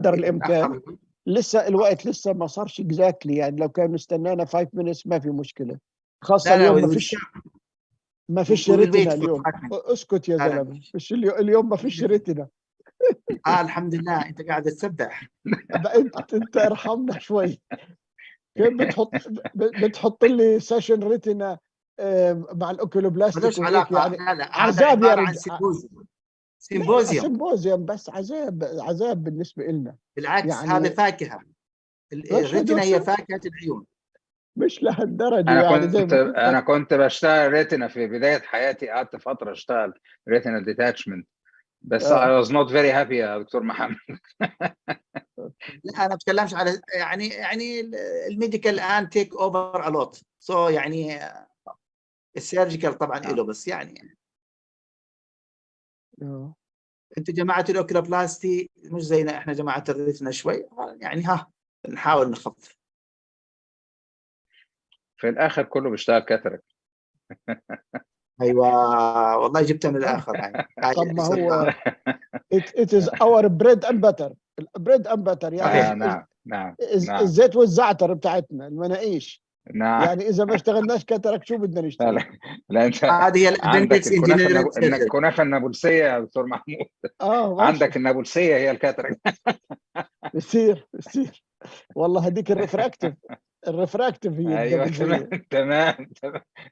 قدر الامكان. لسه الوقت لسه ما صارش اكزاكتلي، يعني لو كان استنانا 5 minutes ما في مشكله، خاصه اليوم ما فيش ريتنا اليوم. اسكت يا زلمه، مش اليوم ما فيش ريتنا. الحمد لله انت قاعد تسبح. انت ارحمنا شوي. كيف بتحط لي سيشن ريتنا مع الاوكيولوبلاستيك وهيك يعني؟ لا عذاب يا رجل. سيمبوزيوم. سيمبوزيوم بس عذاب بالنسبه لنا. بالعكس يعني هذا فاكهه، الريتنا هي فاكهه العيون. مش لهالدرجه يعني. انا كنت بشتغل ريتنا في بدايه حياتي، قعدت فتره اشتغل ريتنا ديتاتشمنت، بس I was not very happy يا دكتور محمد. لا انا ما بتكلمش على يعني الميديكال الان تيك اوفر ا لوت، سو يعني السيرجيكال طبعا له، بس يعني انت جماعه الاوكيلوبلاستي مش زينا احنا جماعه الريتنا شوي، يعني نحاول نخفف. في الاخر كله بيشتغل كاترك. ايوه والله جبتها من الاخر يعني. طب ما هو it is our bread and butter. bread and butter يعني نعم. الزيت والزعتر بتاعتنا المناقيش. نعم. يعني اذا ما اشتغلناش كاترك شو بدنا نشتغل؟ لا انت عندك الكنافه النابلسيه يا دكتور محمود. عندك النابلسيه هي الكاترك. بصير والله هذيك الريفراكتيف هي ايوه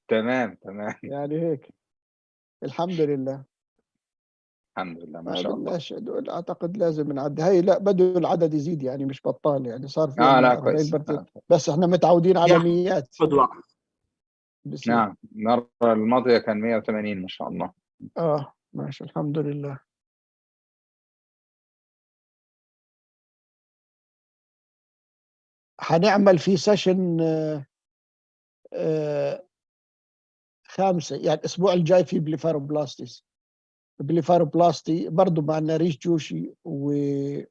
تمام يعني هيك. الحمد لله ما شاء الله. دول اعتقد لازم نعدي هي. لا بدو العدد يزيد يعني، مش بطال يعني، صار في لا كويس. بس احنا متعودين على 100. نعم المره الماضيه كان 180 ما شاء الله. ماشي الحمد لله. هنعمل في سيشن 5 يعني الاسبوع الجاي في بليفاروبلاستي برضه مع نريش جوشي وفي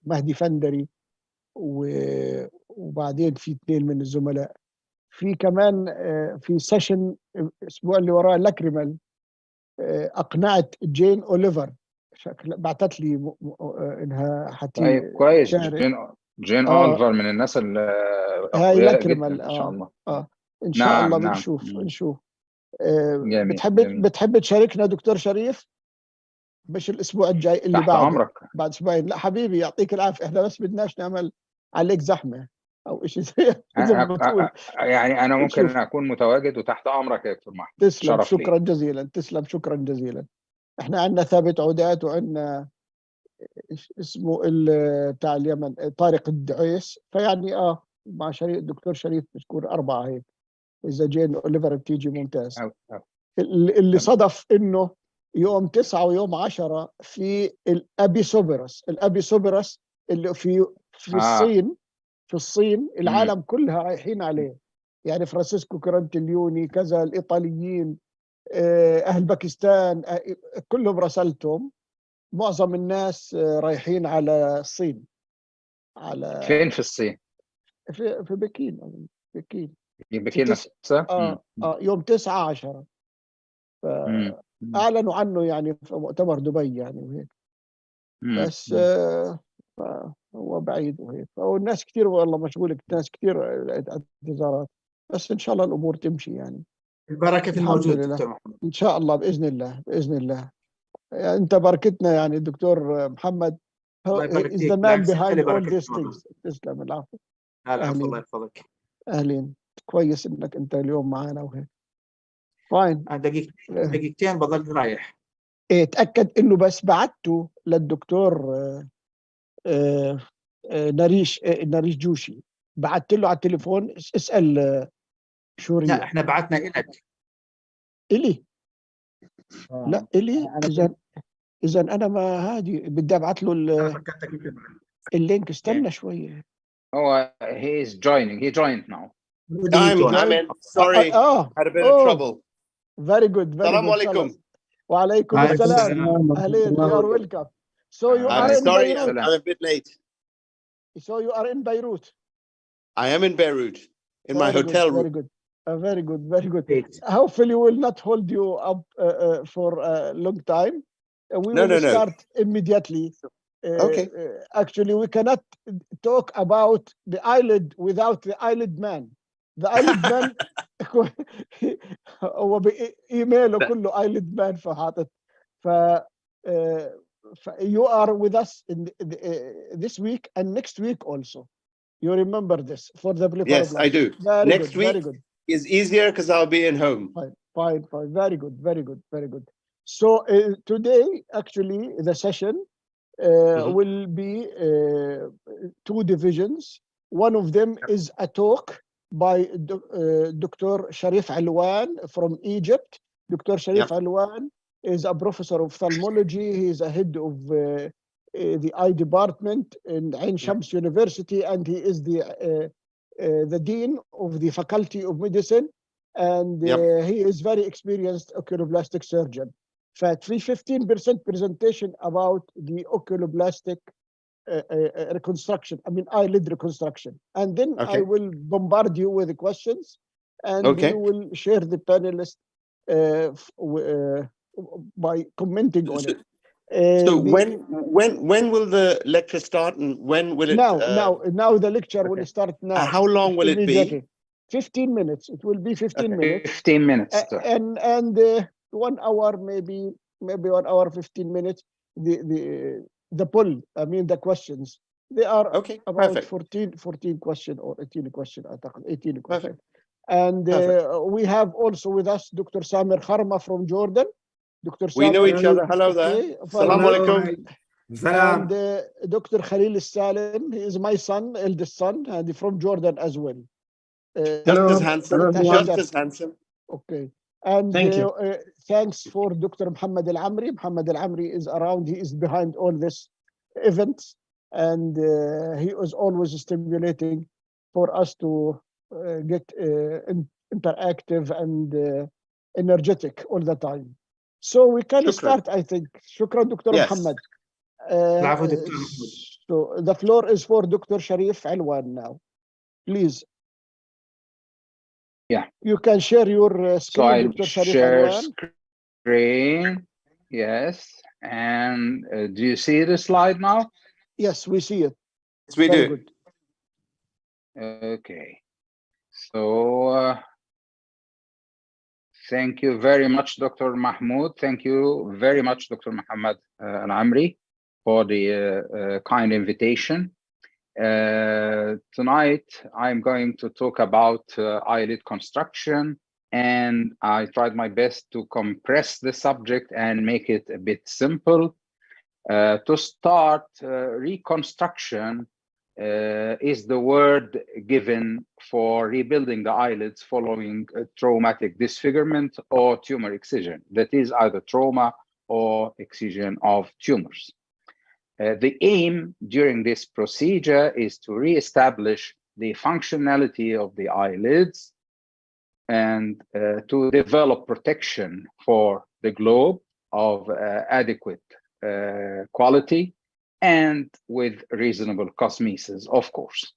مهدي فندري وبعدين في 2 من الزملاء. في كمان في سيشن الاسبوع اللي وراه لاكريمال، اقنعت جين اوليفر، بعثت لي انها طيب كويس. جين اوليفر من الناس هاي لاكريمال جدا ان شاء الله. ان شاء الله بنشوف. جميل. بتحب تشاركنا دكتور شريف؟ مش الاسبوع الجاي اللي بعده، عمرك. بعد اسبوعين. لا حبيبي يعطيك العافيه، احنا بس بدناش نعمل عليك زحمه او شيء زي ما بتقول. يعني انا ممكن اكون متواجد وتحت امرك يا دكتور محمد. تسلم، شكرا جزيلا. تسلم، شكرا جزيلا. احنا عندنا ثابت عودات، وعندنا اسمه بتاع اليمن طارق الدعيس، فيعني مع الدكتور شريف بتكون 4 هيك. اذا جين اوليفر بتيجي ممتاز. اللي صدف انه يوم 9 ويوم 10 في الابيسوبرس اللي في الصين العالم كلها رايحين عليه، يعني فرانسيسكو كرانتليوني كذا، الايطاليين، اهل باكستان، كلهم راسلتهم. معظم الناس رايحين على الصين. على فين في الصين؟ في بكين. بكين نفسها. يوم 9 10 اعلنوا عنه يعني في مؤتمر دبي يعني وهيك. بس هو بعيد وهيك، والناس كثير والله مشغوله، ناس كثير اعتذارات، بس ان شاء الله الامور تمشي يعني. البركه في الموجود دكتور محمد. ان شاء الله باذن الله. يعني انت بركتنا يعني دكتور محمد. is the man behind all these things. تسلم. العفو. الله يحفظك. اهلين. كويس انك انت اليوم معنا وهيك. فاين. دقيقتين بضل رايح. اتاكد انه بس بعته للدكتور نريش جوشي، بعت له على التليفون اسال شورية. لا احنا بعتنا إلك. إلي؟ لا إلي. إذا أنا ما هادي بدي أبعت له اللينك. استنى شوية. هو he joined now. I'm in. Sorry. Had a bit of trouble. Very good. Assalamu alaikum. وعليكم السلام. أهلين. You are welcome. So you are in Beirut. I'm a bit late. So you are in Beirut. I am in Beirut in my hotel room. Very good. Hopefully we will not hold you up for a long time. We will start immediately. Actually, we cannot talk about the eyelid without the eyelid man. The eyelid man هو بإيميله كله eyelid man فحاطط. You are with us in this week and next week also. You remember this for the blepharoplasty. Yes, I do. Very next good, week very good. is easier because I'll be in home. Fine. Very good, very good, very good. So today, actually, the session will be two divisions. One of them is a talk by Dr. Sharif Alwan from Egypt. Dr. Sharif Alwan is a professor of ophthalmology. He is a head of the eye department in Ain Shams University, and he is the dean of the Faculty of Medicine, and he is very experienced oculoplastic surgeon. في 15% presentation about the oculoplastic reconstruction, I mean eyelid reconstruction. And then I will bombard you with the questions, and we will share the panelists by commenting on it. So when will the lecture start, and when will it? Now the lecture will start now. How long will it be? 15 minutes. It will be 15 minutes. 15 minutes. And 1 hour, maybe 1 hour 15 minutes. The poll, I mean the questions. They are about 14 question or 18 question. 18 question. And we have also with us Dr. Samir Kharma from Jordan. Dr. Samir, we know each other. Hello there. Assalamu alaikum. And Dr. Khalil Salim, he is my son, eldest son, and from Jordan as well. Just as handsome. Just as handsome. Okay. And thanks for Dr. Mohammed Al Amri. Mohammed Al Amri is around. He is behind all this events, and he is always stimulating for us to get interactive and energetic all the time. So we can start, I think. Shukran, Dr. Mohammed. So the floor is for Dr. Sharif Alwan now. Please. Yeah. You can share your screen, Dr. Sharif Alwan. Screen. Yes. And do you see the slide now? Yes, we see it. Yes, we do. Good. Okay. So thank you very much, Dr. Mahmoud. Thank you very much, Dr. Mohammed Al Amri, for the kind invitation. Tonight, I'm going to talk about eyelid construction, and I tried my best to compress the subject and make it a bit simple. To start, reconstruction is the word given for rebuilding the eyelids following traumatic disfigurement or tumor excision. That is either trauma or excision of tumors. The aim during this procedure is to reestablish the functionality of the eyelids and to develop protection for the globe of adequate quality and with reasonable cosmesis, of course.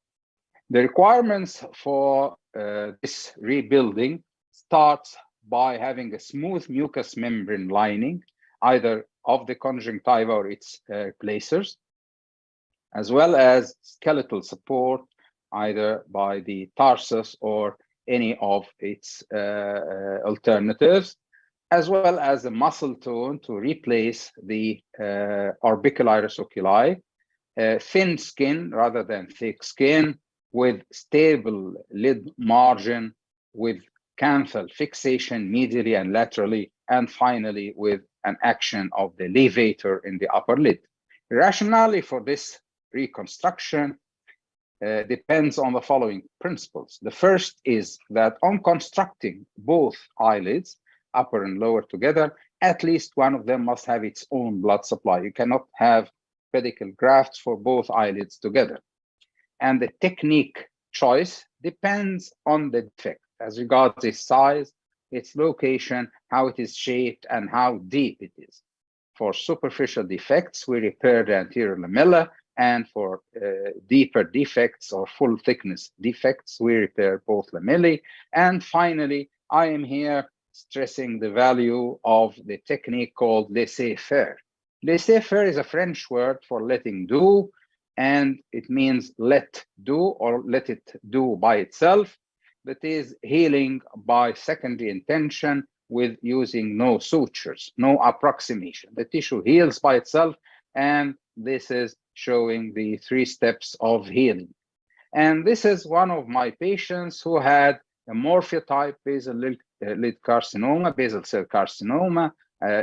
The requirements for this rebuilding starts by having a smooth mucous membrane lining, either of the conjunctiva or its placers, as well as skeletal support, either by the tarsus or any of its alternatives, as well as a muscle tone to replace the orbicularis oculi, thin skin rather than thick skin, with stable lid margin, with canthal fixation medially and laterally, and finally with an action of the levator in the upper lid. Rationale for this reconstruction depends on the following principles. The first is that on constructing both eyelids, upper and lower together, at least one of them must have its own blood supply. You cannot have pedicle grafts for both eyelids together. And the technique choice depends on the defect as regards its size, its location, how it is shaped, and how deep it is. For superficial defects, we repair the anterior lamella, and for deeper defects or full thickness defects, we repair both lamellae. And finally, I am here stressing the value of the technique called laissez-faire. Laissez-faire is a French word for letting do, and it means let do or let it do by itself. That is healing by secondary intention with using no sutures, no approximation. The tissue heals by itself, and this is showing the 3 steps of healing. And this is one of my patients who had a morphiotype basal lid carcinoma, basal cell carcinoma,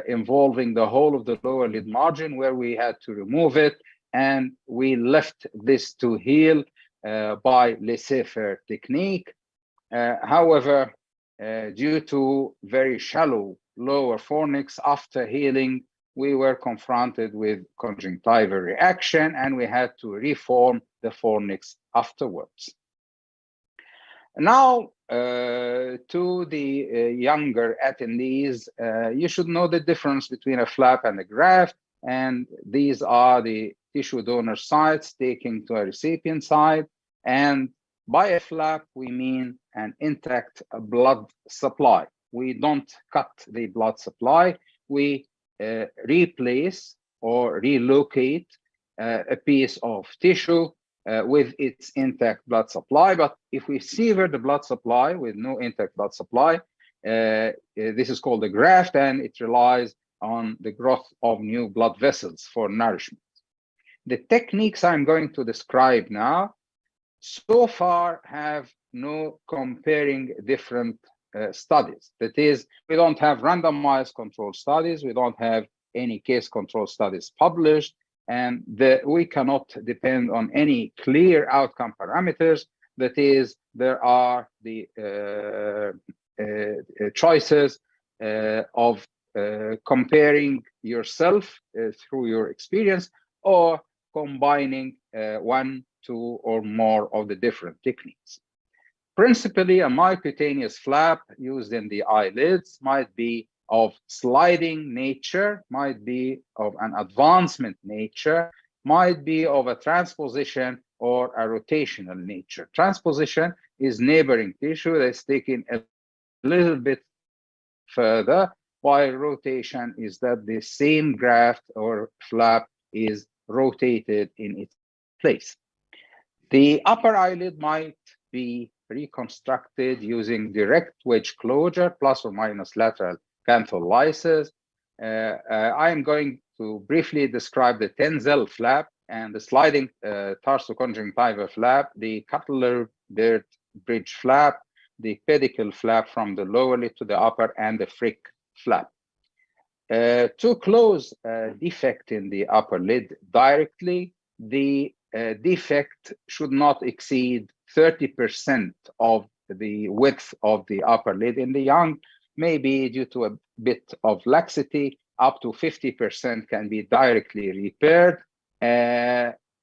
involving the whole of the lower lid margin, where we had to remove it, and we left this to heal by laissez-faire technique. However, due to very shallow lower fornix after healing, we were confronted with conjunctival reaction, and we had to reform the fornix afterwards. Now, to the younger attendees, you should know the difference between a flap and a graft, and these are the tissue donor sites taken to a recipient site. And by a flap, we mean an intact blood supply. We don't cut the blood supply. We replace or relocate a piece of tissue with its intact blood supply. But if we sever the blood supply with no intact blood supply, this is called a graft, and it relies on the growth of new blood vessels for nourishment. The techniques I'm going to describe now so far have no comparing different studies. That is, we don't have randomized control studies, we don't have any case control studies published, and we cannot depend on any clear outcome parameters. That is, there are the choices of comparing yourself through your experience, or combining 1, 2, or more of the different techniques. Principally, a myocutaneous flap used in the eyelids might be of sliding nature, might be of an advancement nature, might be of a transposition or a rotational nature. Transposition is neighboring tissue that's taken a little bit further, while rotation is that the same graft or flap is rotated in its place. The upper eyelid might be reconstructed using direct wedge closure plus or minus lateral cantholysis. I am going to briefly describe the Tenzel flap and the sliding tarsoconjunctival flap, the cutler beard bridge flap, the pedicle flap from the lower lid to the upper, and the Frick flap. To close a defect in the upper lid directly, the defect should not exceed 30% of the width of the upper lid in the young, maybe due to a bit of laxity, up to 50% can be directly repaired.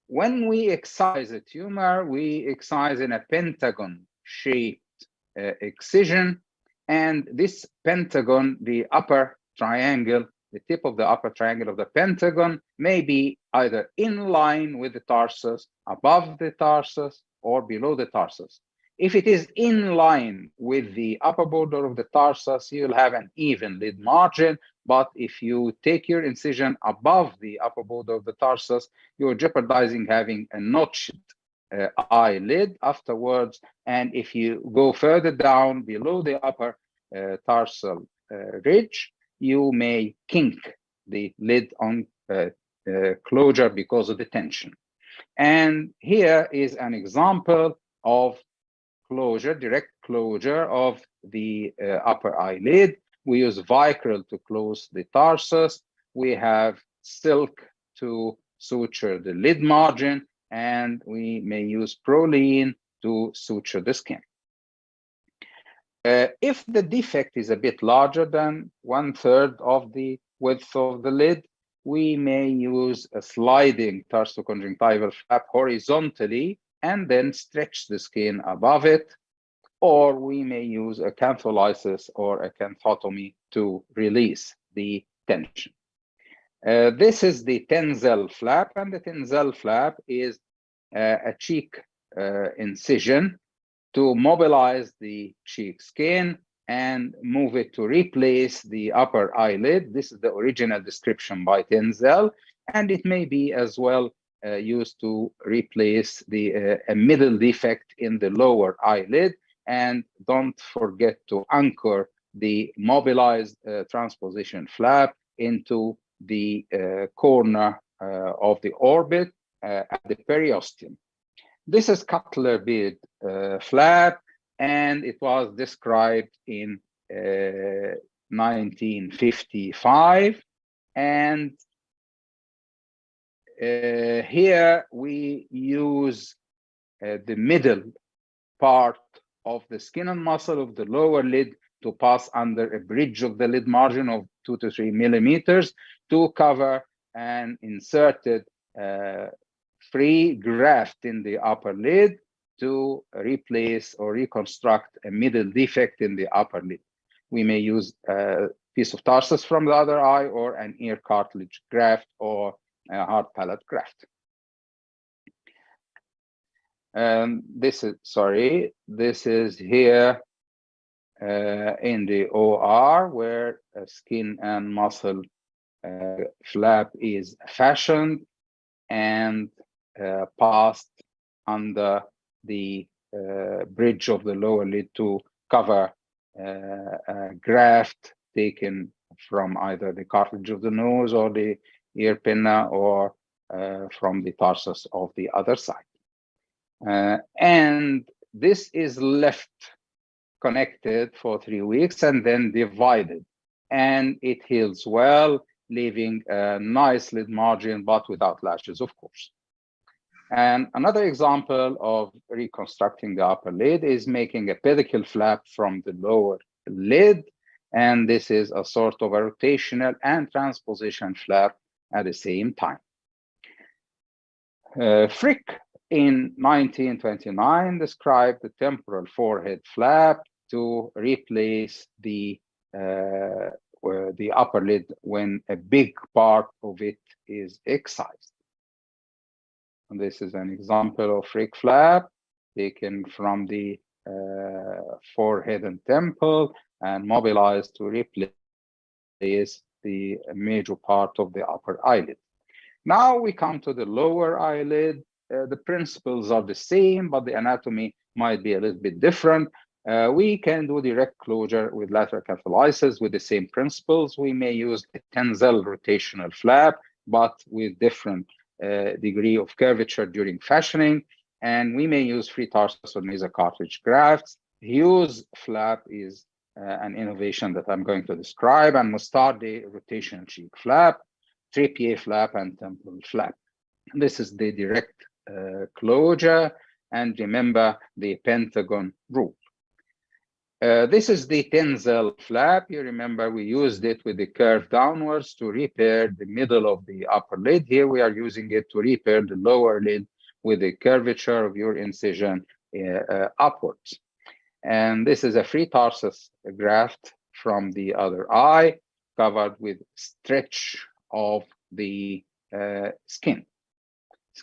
When we excise a tumor, we excise in a pentagon-shaped excision, and this pentagon, the upper triangle, the tip of the upper triangle of the pentagon may be either in line with the tarsus, above the tarsus, or below the tarsus. If it is in line with the upper border of the tarsus, you'll have an even lid margin. But if you take your incision above the upper border of the tarsus, you're jeopardizing having a notched eyelid afterwards. And if you go further down below the upper tarsal ridge, you may kink the lid on closure because of the tension. And here is an example of closure, direct closure of the upper eyelid. We use Vicryl to close the tarsus. We have silk to suture the lid margin, and we may use Prolene to suture the skin. If the defect is a bit larger than 1/3 of the width of the lid, we may use a sliding tarsoconjunctival flap horizontally and then stretch the skin above it, or we may use a cantholysis or a canthotomy to release the tension. This is the Tenzel flap, and the Tenzel flap is a cheek incision to mobilize the cheek skin. and move it to replace the upper eyelid. This is the original description by Tenzel, and it may be as well used to replace the a middle defect in the lower eyelid. And don't forget to anchor the mobilized transposition flap into the corner of the orbit at the periosteum. This is cutler bead flap, and it was described in 1955. And here we use the middle part of the skin and muscle of the lower lid to pass under a bridge of the lid margin of 2 to 3 millimeters to cover an inserted free graft in the upper lid to replace or reconstruct a middle defect in the upper lid. We may use a piece of tarsus from the other eye or an ear cartilage graft or a hard palate graft. This is here in the OR where a skin and muscle flap is fashioned and passed under the bridge of the lower lid to cover a graft taken from either the cartilage of the nose or the ear pinna or from the tarsus of the other side. And this is left connected for 3 weeks and then divided, and it heals well, leaving a nice lid margin, but without lashes, of course. And another example of reconstructing the upper lid is making a pedicle flap from the lower lid. And this is a sort of a rotational and transposition flap at the same time. Frick in 1929 described the temporal forehead flap to replace the upper lid when a big part of it is excised. And this is an example of Frick flap taken from the forehead and temple and mobilized to replace the major part of the upper eyelid. Now we come to the lower eyelid. The principles are the same, but the anatomy might be a little bit different. We can do direct closure with lateral catholysis with the same principles. We may use a Tenzel rotational flap, but with different degree of curvature during fashioning. And we may use free tarsus or nasal cartilage grafts. Hughes flap is an innovation that I'm going to describe, and Mustardi rotational cheek flap, Trippier flap, and temporal flap. This is the direct closure, and remember the pentagon rule. This is the Tenzel flap. You remember we used it with the curve downwards to repair the middle of the upper lid. Here we are using it to repair the lower lid with the curvature of your incision upwards. And this is a free tarsus graft from the other eye covered with stretch of the skin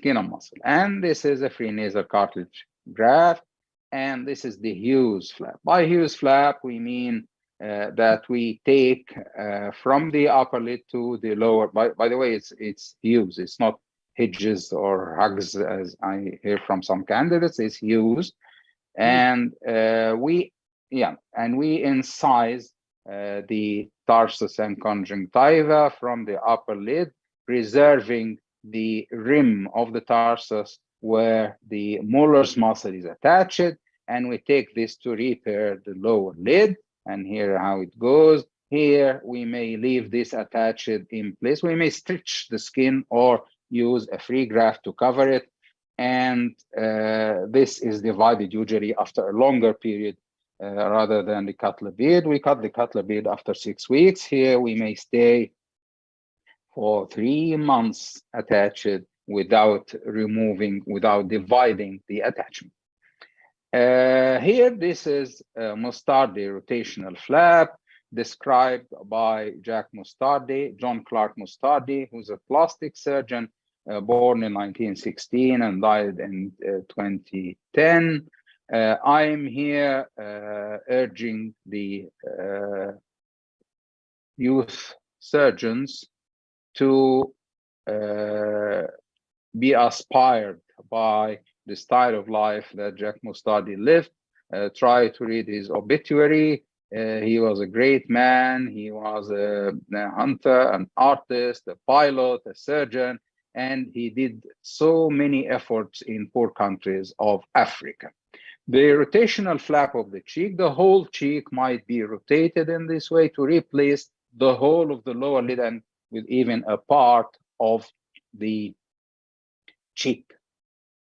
and muscle. And this is a free nasal cartilage graft. And this is the Hughes flap. By Hughes flap, we mean that we take from the upper lid to the lower. By the way, it's Hughes. It's not Hedges or Hugs, as I hear from some candidates. It's Hughes, and we incise the tarsus and conjunctiva from the upper lid, preserving the rim of the tarsus where the molars muscle is attached, and we take this to repair the lower lid. And here how it goes. Here we may leave this attached in place. We may stretch the skin or use a free graft to cover it. And this is divided usually after a longer period rather than the cutler bead. We cut the cutler bead after 6 weeks. Here we may stay for 3 months attached without dividing the attachment. Here, this is Mustardi rotational flap described by John Clark Mustardi, who's a plastic surgeon born in 1916 and died in 2010. I'm here urging the youth surgeons to be inspired by the style of life that Jack Mustardi lived. Try to read his obituary. He was a great man. He was a hunter, an artist, a pilot, a surgeon, and he did so many efforts in poor countries of Africa. The rotational flap of the cheek, the whole cheek might be rotated in this way to replace the whole of the lower lid and with even a part of the cheek.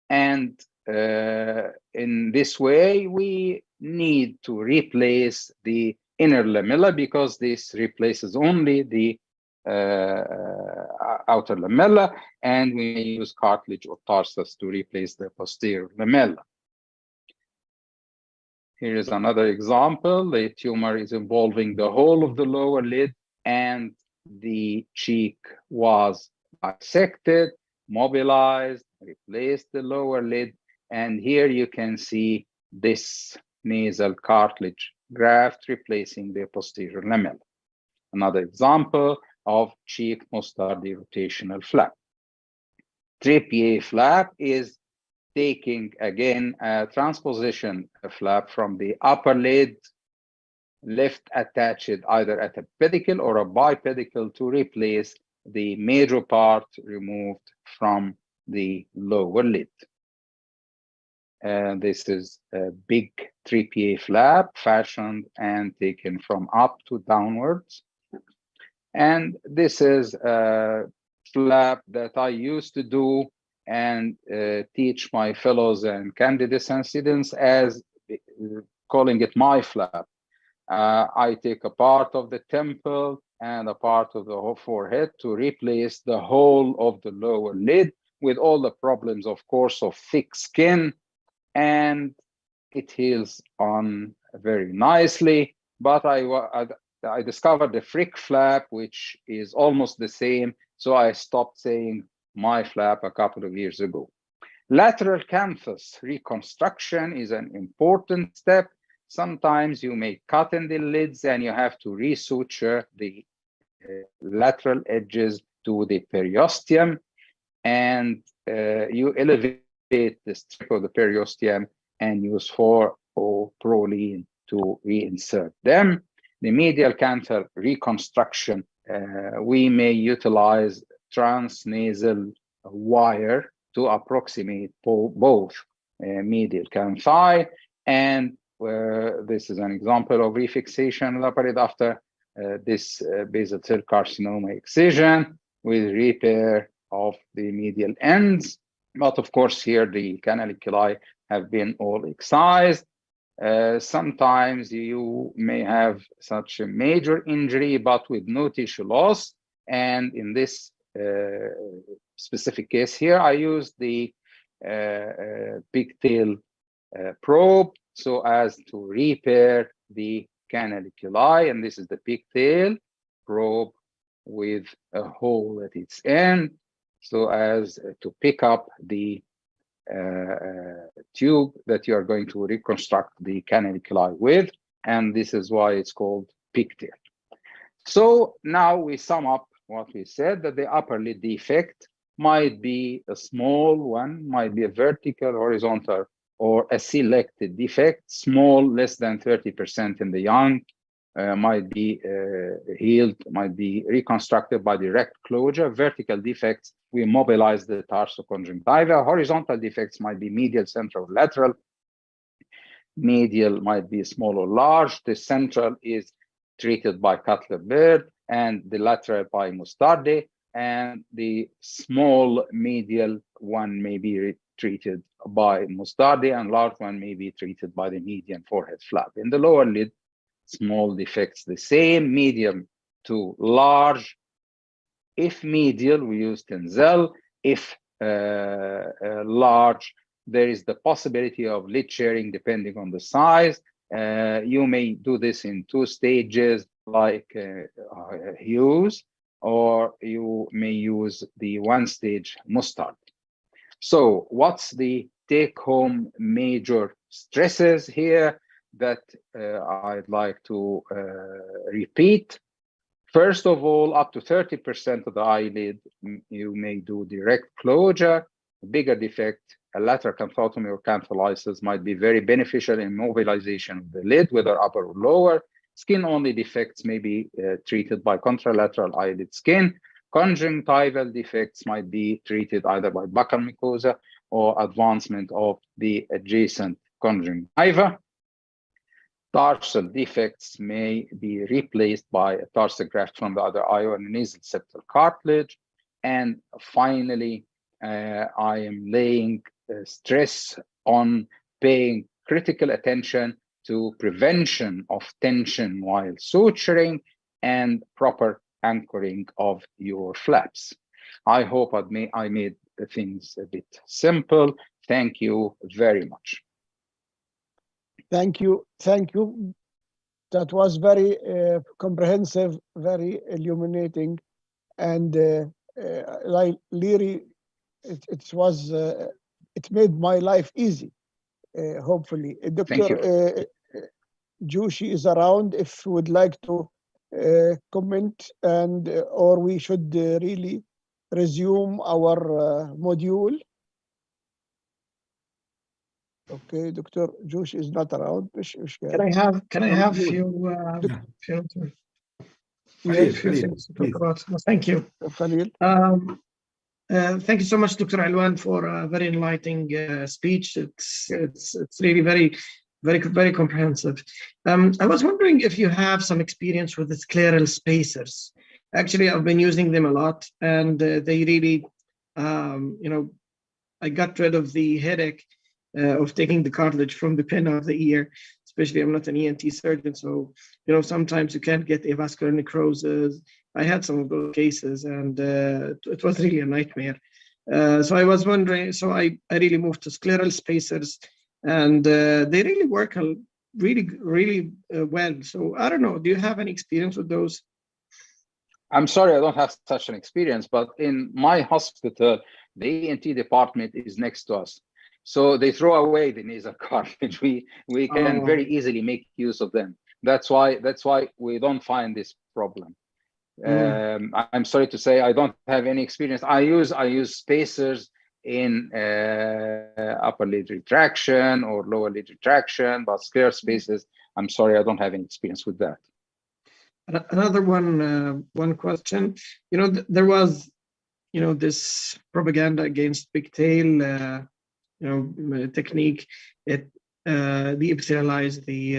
And in this way, we need to replace the inner lamella because this replaces only the outer lamella, and we may use cartilage or tarsus to replace the posterior lamella. Here is another example. The tumor is involving the whole of the lower lid, and the cheek was dissected, mobilized, replaced the lower lid, and here you can see this nasal cartilage graft replacing the posterior lamella. Another example of cheek Mustardi rotational flap. Tripier flap is taking again a transposition flap from the upper lid, left attached either at a pedicle or a bipedicle to replace the major part removed from the lower lid. This is a big Tripier flap fashioned and taken from up to downwards. And this is a flap that I used to do and teach my fellows and candidates and students as calling it my flap. I take a part of the temple and a part of the whole forehead to replace the whole of the lower lid with all the problems, of course, of thick skin, and it heals on very nicely. But I discovered the Frick flap, which is almost the same, so I stopped saying my flap a couple of years ago. Lateral canthus reconstruction is an important step. Sometimes you may cut in the lids and you have to resuture the lateral edges to the periosteum, and you elevate the strip of the periosteum and use 4-O-proline to reinsert them. The medial canthal reconstruction, we may utilize transnasal wire to approximate both medial canthi, and this is an example of refixation laparate after this basal cell carcinoma excision with repair of the medial ends. But of course, here the canaliculi have been all excised. Sometimes you may have such a major injury, but with no tissue loss. And in this specific case here, I used the pigtail probe so as to repair the canaliculi. And this is the pigtail probe with a hole at its end so as to pick up the tube that you are going to reconstruct the canaliculi with, and this is why it's called pigtail. So now we sum up what we said, that the upper lid defect might be a small one, might be a vertical, horizontal, or a selected defect, small, less than 30% in the young, might be healed, might be reconstructed by direct closure. Vertical defects, we mobilize the tarsoconjunctiva. Horizontal defects might be medial, central, lateral. Medial might be small or large. The central is treated by Cutler-Bird, and the lateral by Mustardi, and the small medial one may be treated by Mustardi, and large one may be treated by the median forehead flap. In the lower lid, small defects the same, medium to large. If medial, we use Tenzel. If large, there is the possibility of lid sharing depending on the size. You may do this in 2 stages like Hughes, or you may use the 1-stage Mustardi. So what's the take-home major stresses here that I'd like to repeat. First of all, up to 30% of the eyelid, you may do direct closure. A bigger defect, a lateral canthotomy or cantholysis might be very beneficial in mobilization of the lid, whether upper or lower. Skin-only defects may be treated by contralateral eyelid skin. Conjunctival defects might be treated either by buccal mucosa or advancement of the adjacent conjunctiva. Tarsal defects may be replaced by a tarsal graft from the other eye or nasal septal cartilage. And finally, I am laying stress on paying critical attention to prevention of tension while suturing and proper anchoring of your flaps. I hope I made things a bit simple. Thank you very much. Thank you. That was very comprehensive, very illuminating, and like Leary, it made my life easy. Hopefully, Dr. Joshi is around if you would like to comment, and or we should really resume our module. Okay, Dr. Joshi is not around. Can I have few things to talk about? Thank you. Khalil. Thank you so much, Dr. Alwan, for a very enlightening speech. It's really very comprehensive. I was wondering if you have some experience with the scleral spacers. Actually, I've been using them a lot, and they really, I got rid of the headache of taking the cartilage from the pin of the ear. Especially, I'm not an ENT surgeon, so sometimes you can't get avascular necrosis. I had some of those cases, and it was really a nightmare. So I was wondering, so I really moved to scleral spacers, and they really work really well. So I don't know, do you have any experience with those? I'm sorry, I don't have such an experience, but in my hospital, the ENT department is next to us. So they throw away the nasal cartilage. We can very easily make use of them. That's why we don't find this problem. I'm sorry to say I don't have any experience. I use spacers in upper lid retraction or lower lid retraction, but scleral spacers, I'm sorry, I don't have any experience with that. Another one question. There was this propaganda against pigtail technique. It de-epithelialize the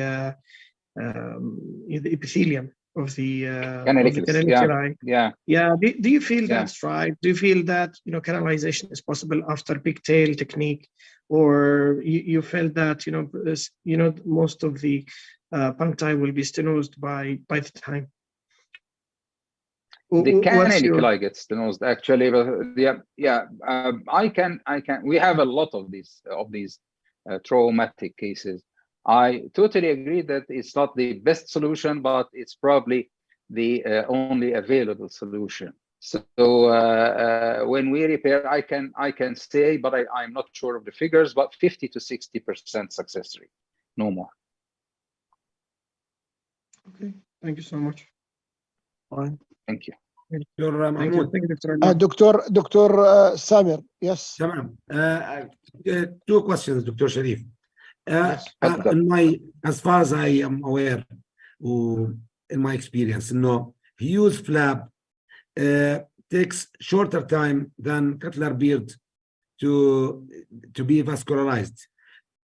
epithelium of the canaliculi. Yeah. Do you feel that's right? Do you feel that canalization is possible after pigtail technique, or you felt that most of the puncti will be stenosed by the time? The canaliculi get stenosed actually, but I can. We have a lot of these traumatic cases. I totally agree that it's not the best solution, but it's probably the only available solution. So when we repair, I can say, but I'm not sure of the figures, but 50 to 60% success rate, no more. Okay, thank you so much. Fine. Thank you. Dr. Mahmoud. Dr. Samir, yes. Two questions, Dr. Sharif. Yes. As far as I am aware, in my experience, huge flap takes shorter time than cutler beard to be vascularized.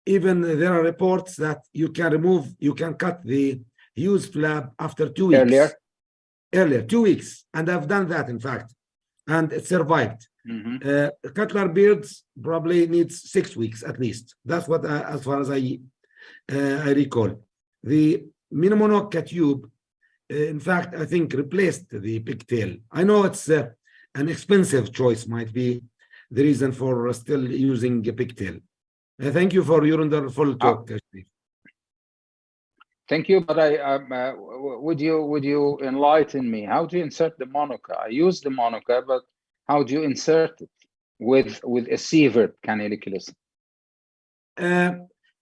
Even there are reports that you can cut the huge flap after 2 weeks. Earlier, 2 weeks, and I've done that, in fact, and it survived. Cutler beards probably needs 6 weeks at least. That's what, as far as I recall. The Minomonoca tube, in fact, I think replaced the pigtail. I know it's an expensive choice, might be the reason for still using a pigtail. Thank you for your wonderful talk. Thank you, but would you enlighten me? How do you insert the Monoca? I use the Monoca, but how do you insert it with a severed canaliculus?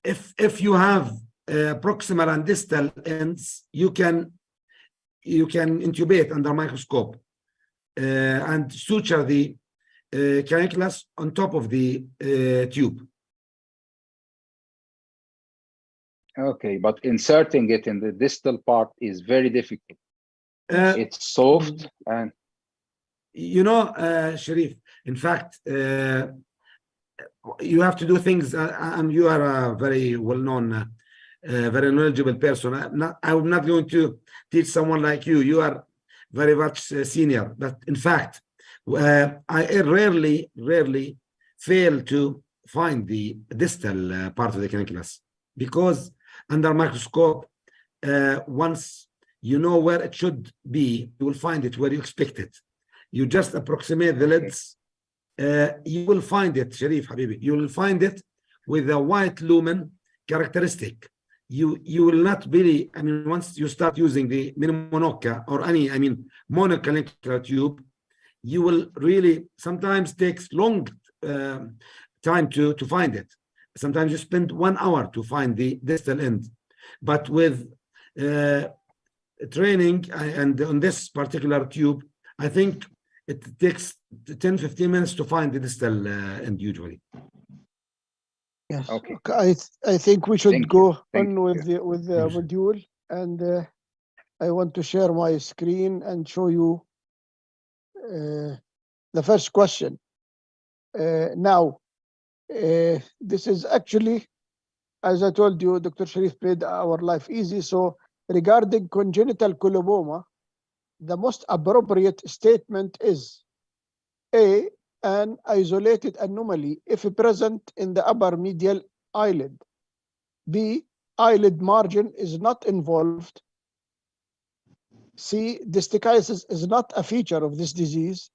if you have proximal and distal ends, you can intubate under microscope and suture the cannulas on top of the tube. Okay, but inserting it in the distal part is very difficult. It's soft and you know, Sharif, in fact, you have to do things, and you are a very well-known, very knowledgeable person. I'm not going to teach someone like you. You are very much senior. But in fact, I rarely fail to find the distal part of the cannulas, because under microscope, once you know where it should be, you will find it where you expect it. You just approximate the lids. You will find it, Sharif Habibi, you will find it with a white lumen characteristic. You will not really, I mean, once you start using the monoca or any, I mean, monocannular tube, you will really, sometimes takes long time to find it. Sometimes you spend 1 hour to find the distal end. But with training and on this particular tube, I think it takes 10-15 minutes to find the distal end usually. Yes. Okay. I think we should Thank go you. Thank on with the module, and I want to share my screen and show you the first question. Now, this is actually, as I told you, Dr. Sharif made our life easy. So regarding congenital coloboma, the most appropriate statement is A, an isolated anomaly if present in the upper medial eyelid. B, eyelid margin is not involved. C, distichiasis is not a feature of this disease.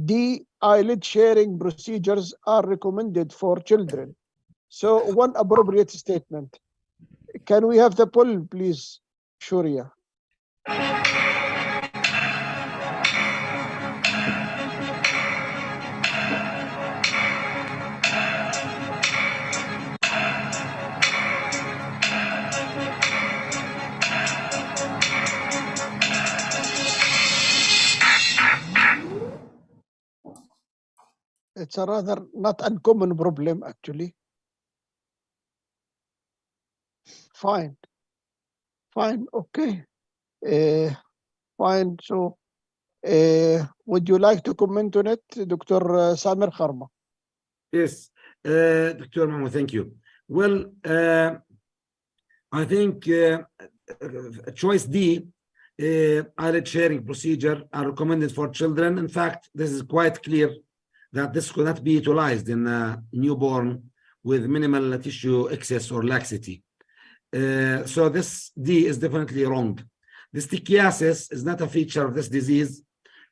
D, eyelid sharing procedures are recommended for children. So one appropriate statement. Can we have the poll, please, Shuria? It's a rather not uncommon problem, actually. Fine. Fine, okay. Fine, so would you like to comment on it, Dr. Samer Kharma? Yes, Dr. Mahmoud, thank you. Well, I think choice D, eyelid sharing procedure are recommended for children. In fact, this is quite clear that this could not be utilized in a newborn with minimal tissue excess or laxity. So this D is definitely wrong. Distichiasis is not a feature of this disease.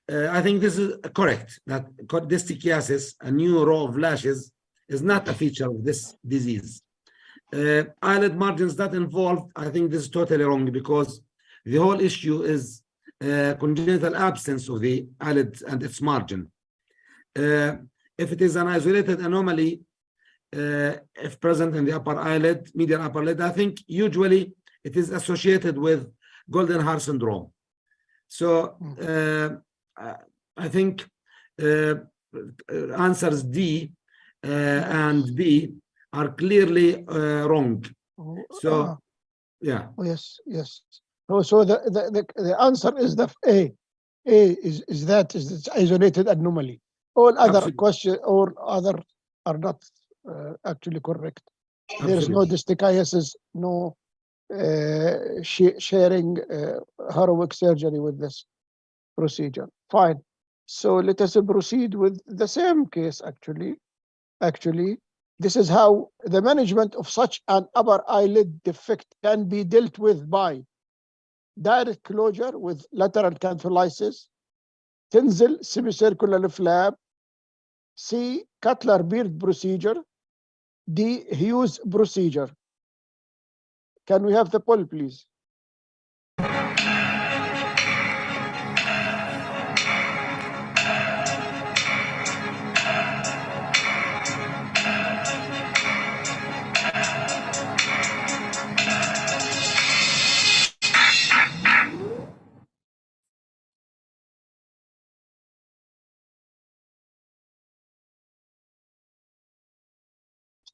I think this is correct, that distichiasis, a new row of lashes, is not a feature of this disease. Eyelid margins not involved, I think this is totally wrong, because the whole issue is congenital absence of the eyelid and its margin. If it is an isolated anomaly, if present in the upper eyelid, medial upper lid, I think usually it is associated with golden hair syndrome. So I think answers D and B are clearly wrong. So yeah. Yes, yes. So the answer is the A. A is it's isolated anomaly. All other questions or other are not actually correct. There is no distichiasis, no sharing heroic surgery with this procedure. Fine. So let us proceed with the same case. Actually, this is how the management of such an upper eyelid defect can be dealt with by direct closure with lateral cantholisis, Tinzel semicircular flap, C, Cutler beard procedure, D, Hughes procedure. Can we have the poll, please?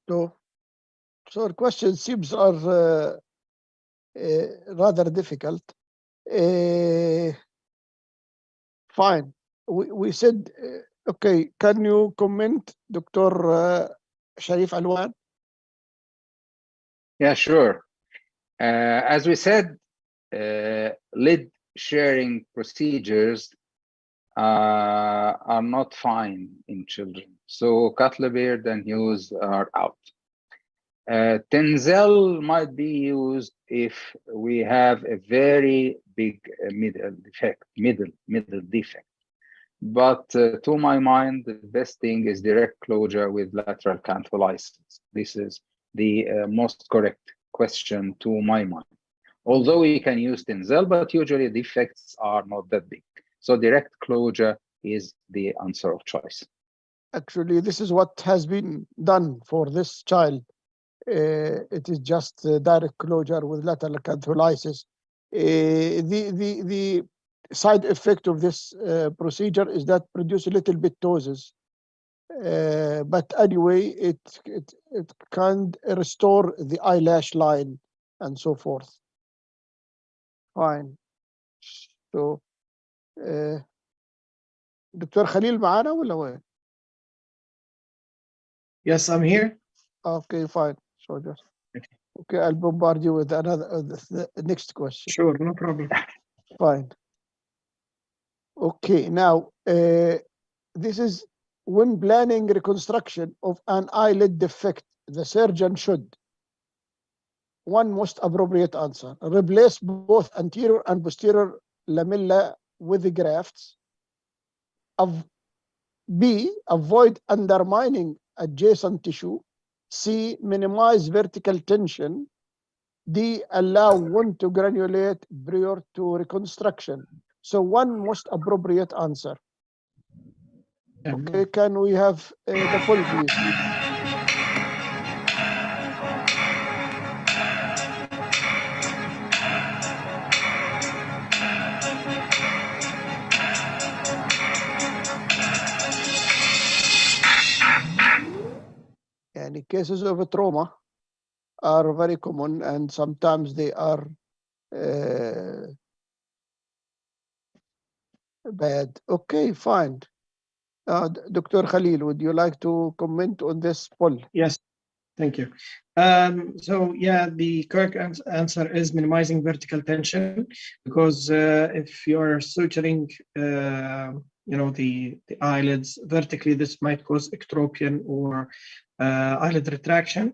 So our question seems are rather difficult. Fine. We said, okay, can you comment, Dr. Sharif Alwan? Yeah, sure. As we said, lid sharing procedures are not fine in children. So Cutler-Beard and Hughes are out. Tenzel might be used if we have a very big middle defect. But to my mind, the best thing is direct closure with lateral cantholisis. This is the most correct question to my mind. Although we can use Tenzel, but usually defects are not that big. So direct closure is the answer of choice. Actually, this is what has been done for this child. It is just direct closure with lateral cantholisis. The side effect of this procedure is that produce a little bit ptosis. But anyway, it can restore the eyelash line and so forth. Fine. So, Dr. Khalil معانا ولا وين? Yes, I'm here. Okay, fine. So just okay, I'll bombard you with another the next question. Sure, no problem. Fine. Okay, now this is when planning reconstruction of an eyelid defect, the surgeon should. One most appropriate answer: replace both anterior and posterior lamella with the grafts. B, avoid undermining adjacent tissue. C, minimize vertical tension. D, allow wound to granulate prior to reconstruction. So one most appropriate answer. Okay, can we have the poll, please? And cases of trauma are very common, and sometimes they are bad. Okay, fine. Dr. Khalil, would you like to comment on this poll? Yes, thank you. So yeah, the correct answer is minimizing vertical tension, because if you're suturing, the eyelids vertically, this might cause ectropion or eyelid retraction.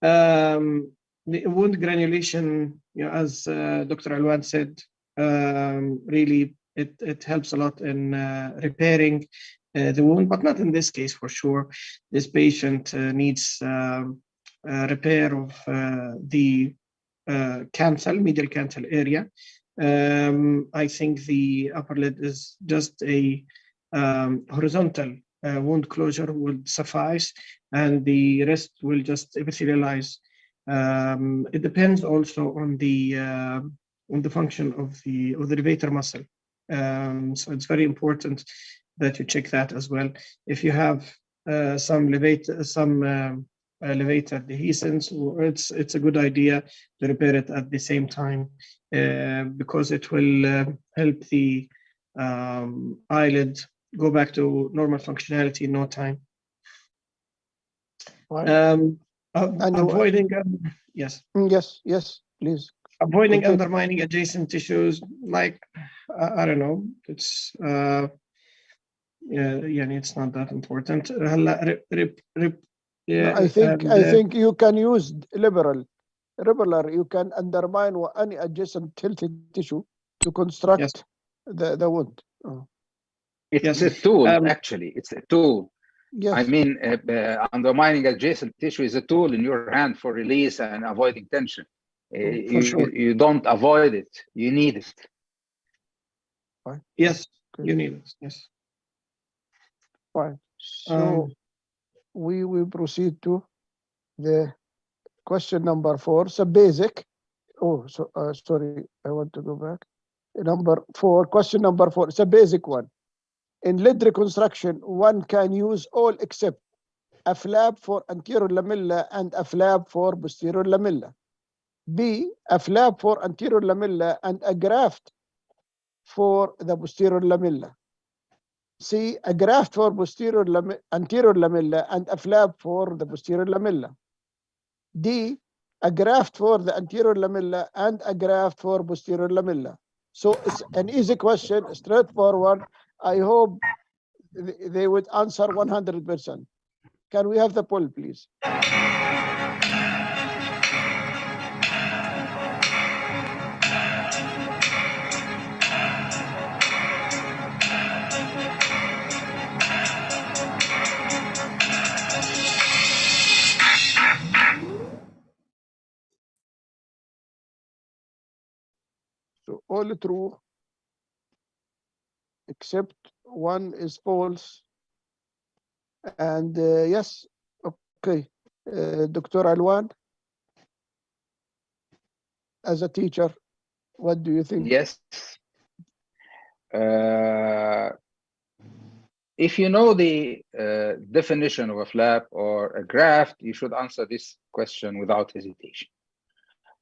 The wound granulation, as Dr. Alwan said, really it helps a lot in repairing the wound, but not in this case for sure. This patient needs repair of the medial canthal area. I think the upper lid is just a horizontal wound closure would suffice, and the rest will just epithelialize. It depends also on the function of the levator muscle. So it's very important that you check that as well. If you have some levator dehiscence, it's a good idea to repair it at the same time, because it will help the eyelid go back to normal functionality in no time. Avoiding yes, please. Avoiding undermining adjacent tissues, like I don't know, it's it's not that important. I think you can use liberal. You can undermine any adjacent tilted tissue to construct the wound. It's a tool, actually. It's a tool. Yes. I mean, undermining adjacent tissue is a tool in your hand for release and avoiding tension. You don't avoid it. You need it. Yes, you need it. Yes. Fine. So we will proceed to the question number 4. So basic. Sorry, I want to go back. Number 4. Question number 4. It's a basic one. In lid reconstruction, one can use all except a flap for anterior lamella and a flap for posterior lamella. B, a flap for anterior lamella and a graft for the posterior lamella. C, a graft for anterior lamella and a flap for the posterior lamella. D, a graft for the anterior lamella and a graft for posterior lamella. So it's an easy question, straightforward. I hope they would answer 100%. Can we have the poll, please? So all true, except one is false. And yes, okay. Dr. Alwan, as a teacher, what do you think? Yes. If you know the definition of a flap or a graft, you should answer this question without hesitation.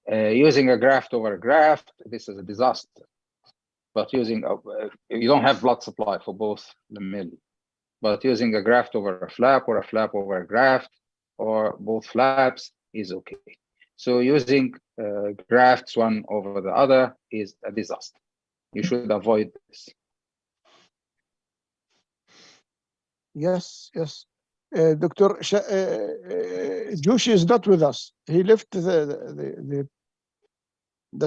Using a graft over a graft, this is a disaster. But using you don't have blood supply for both lamellae. But using a graft over a flap or a flap over a graft or both flaps is okay. So using grafts one over the other is a disaster. You should avoid this. Yes, yes. Dr. Joshi is not with us. He left the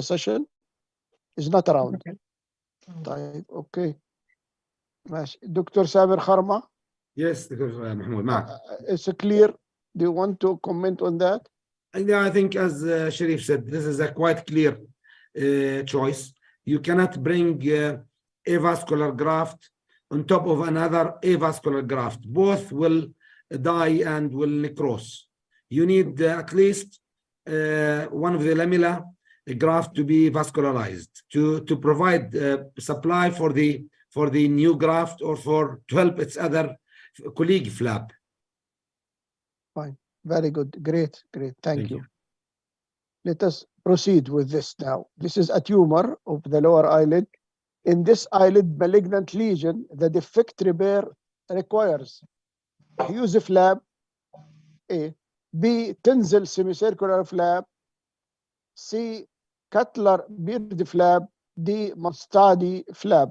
session. He's not around. Okay. Okay. ماشي. Dr. Saber Kharma. Yes, Dr. Mahmoud, معك. It's clear. Do you want to comment on that? I think, as Sharif said, this is a quite clear choice. You cannot bring avascular graft on top of another avascular graft. Both will die and will necrose. You need at least one of the lamella graft to be vascularized to provide supply for the new graft or to help its other colleague flap. Fine. Very good. Great. Great. Thank you. Let us proceed with this now. This is a tumor of the lower eyelid. In this eyelid malignant lesion, the defect repair requires Hughes flap, A, B, Tenzel semicircular flap, C, Cutler beard flap, D, Mustadi flap.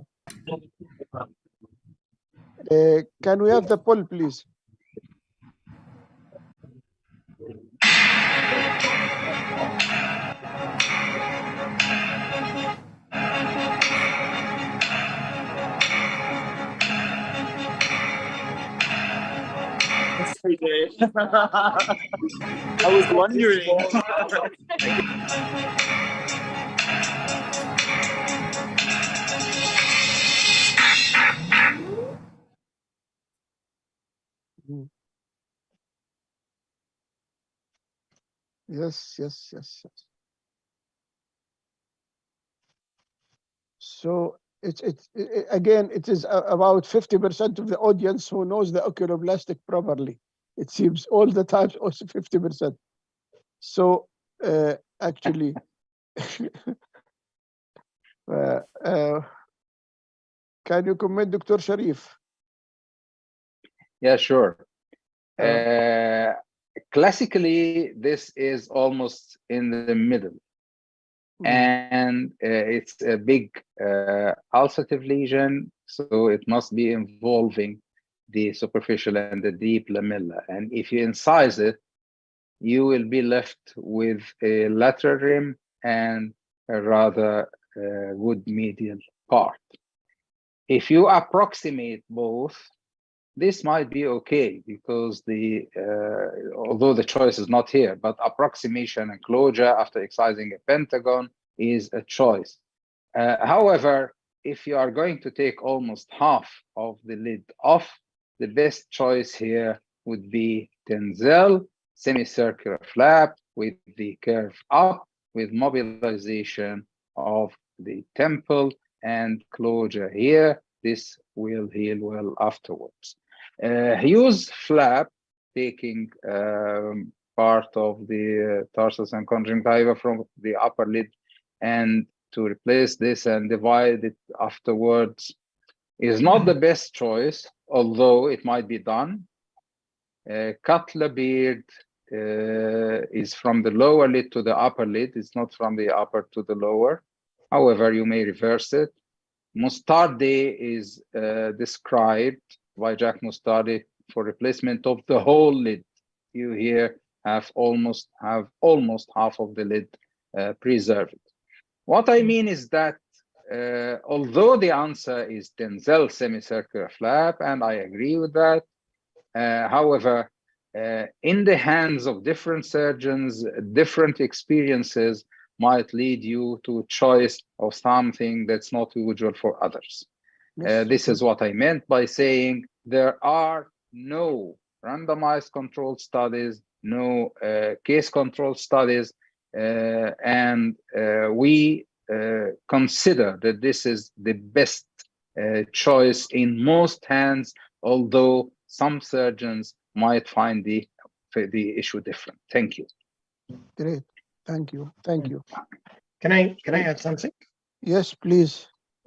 Can we have the poll, please? I was wondering. Yes, yes, yes, yes. So again, it is about 50% of the audience who knows the oculoplastic properly. It seems all the time also 50%. So actually, can you comment, Dr. Sharif? Yeah, sure. Classically, this is almost in the middle. And it's a big ulcerative lesion, so it must be involving the superficial and the deep lamella. And if you incise it, you will be left with a lateral rim and a rather good medial part. If you approximate both, this might be okay because although the choice is not here, but approximation and closure after excising a pentagon is a choice. However, if you are going to take almost half of the lid off, the best choice here would be Tenzel semicircular flap with the curve up with mobilization of the temple and closure here. This will heal well afterwards. Hughes flap taking part of the tarsus and conjunctiva from the upper lid and to replace this and divide it afterwards is not the best choice, although it might be done. Cutler beard is from the lower lid to the upper lid. It's not from the upper to the lower. However, you may reverse it. Mustardi is described by Jack Mustardi for replacement of the whole lid. You here have almost half of the lid preserved. What I mean is that although the answer is Denzel semicircular flap, and I agree with that, however, in the hands of different surgeons, different experiences might lead you to a choice of something that's not usual for others. Yes. This is what I meant by saying there are no randomized controlled studies, no case controlled studies, and we consider that this is the best choice in most hands, although some surgeons might find the issue different. Thank you. Great. Thank you. Thank you. Can I add something? Yes, please,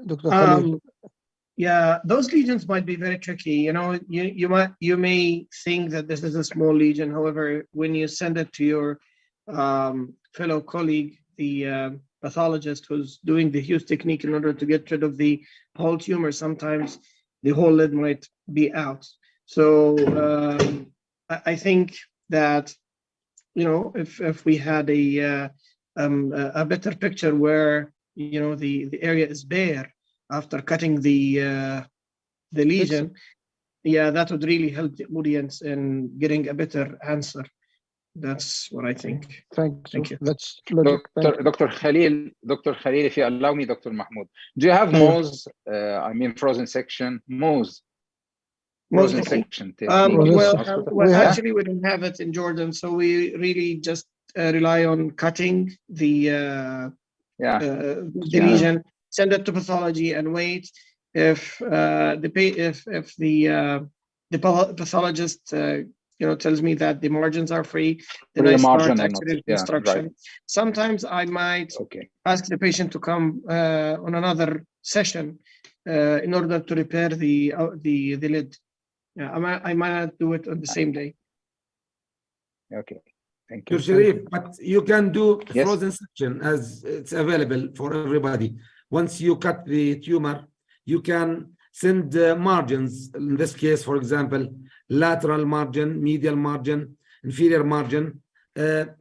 Dr. Khalil. Yeah, those lesions might be very tricky. You know, you may think that this is a small lesion. However, when you send it to your fellow colleague, the pathologist who's doing the Hughes technique in order to get rid of the whole tumor, sometimes the whole lid might be out. So I think that, you know, if we had a better picture where, you know, the area is bare after cutting the lesion, yeah, that would really help the audience in getting a better answer. That's what I think. Thank you. That's logic. Dr. Khalil, if you allow me, Dr. Mahmoud, do you have Mohs? I mean, frozen section, Mohs. Frozen section. Well, actually, we don't have it in Jordan, so we really just rely on cutting the lesion, send it to pathology, and wait. If the pathologist you know, tells me that the margins are free, then I start actually reconstruction. Right. Sometimes I might ask the patient to come on another session in order to repair the lid. Yeah, I might not do it on the same day. Okay, thank you. Sharif, but you can do frozen section as it's available for everybody. Once you cut the tumor, you can send margins. In this case, for example, lateral margin, medial margin, inferior margin.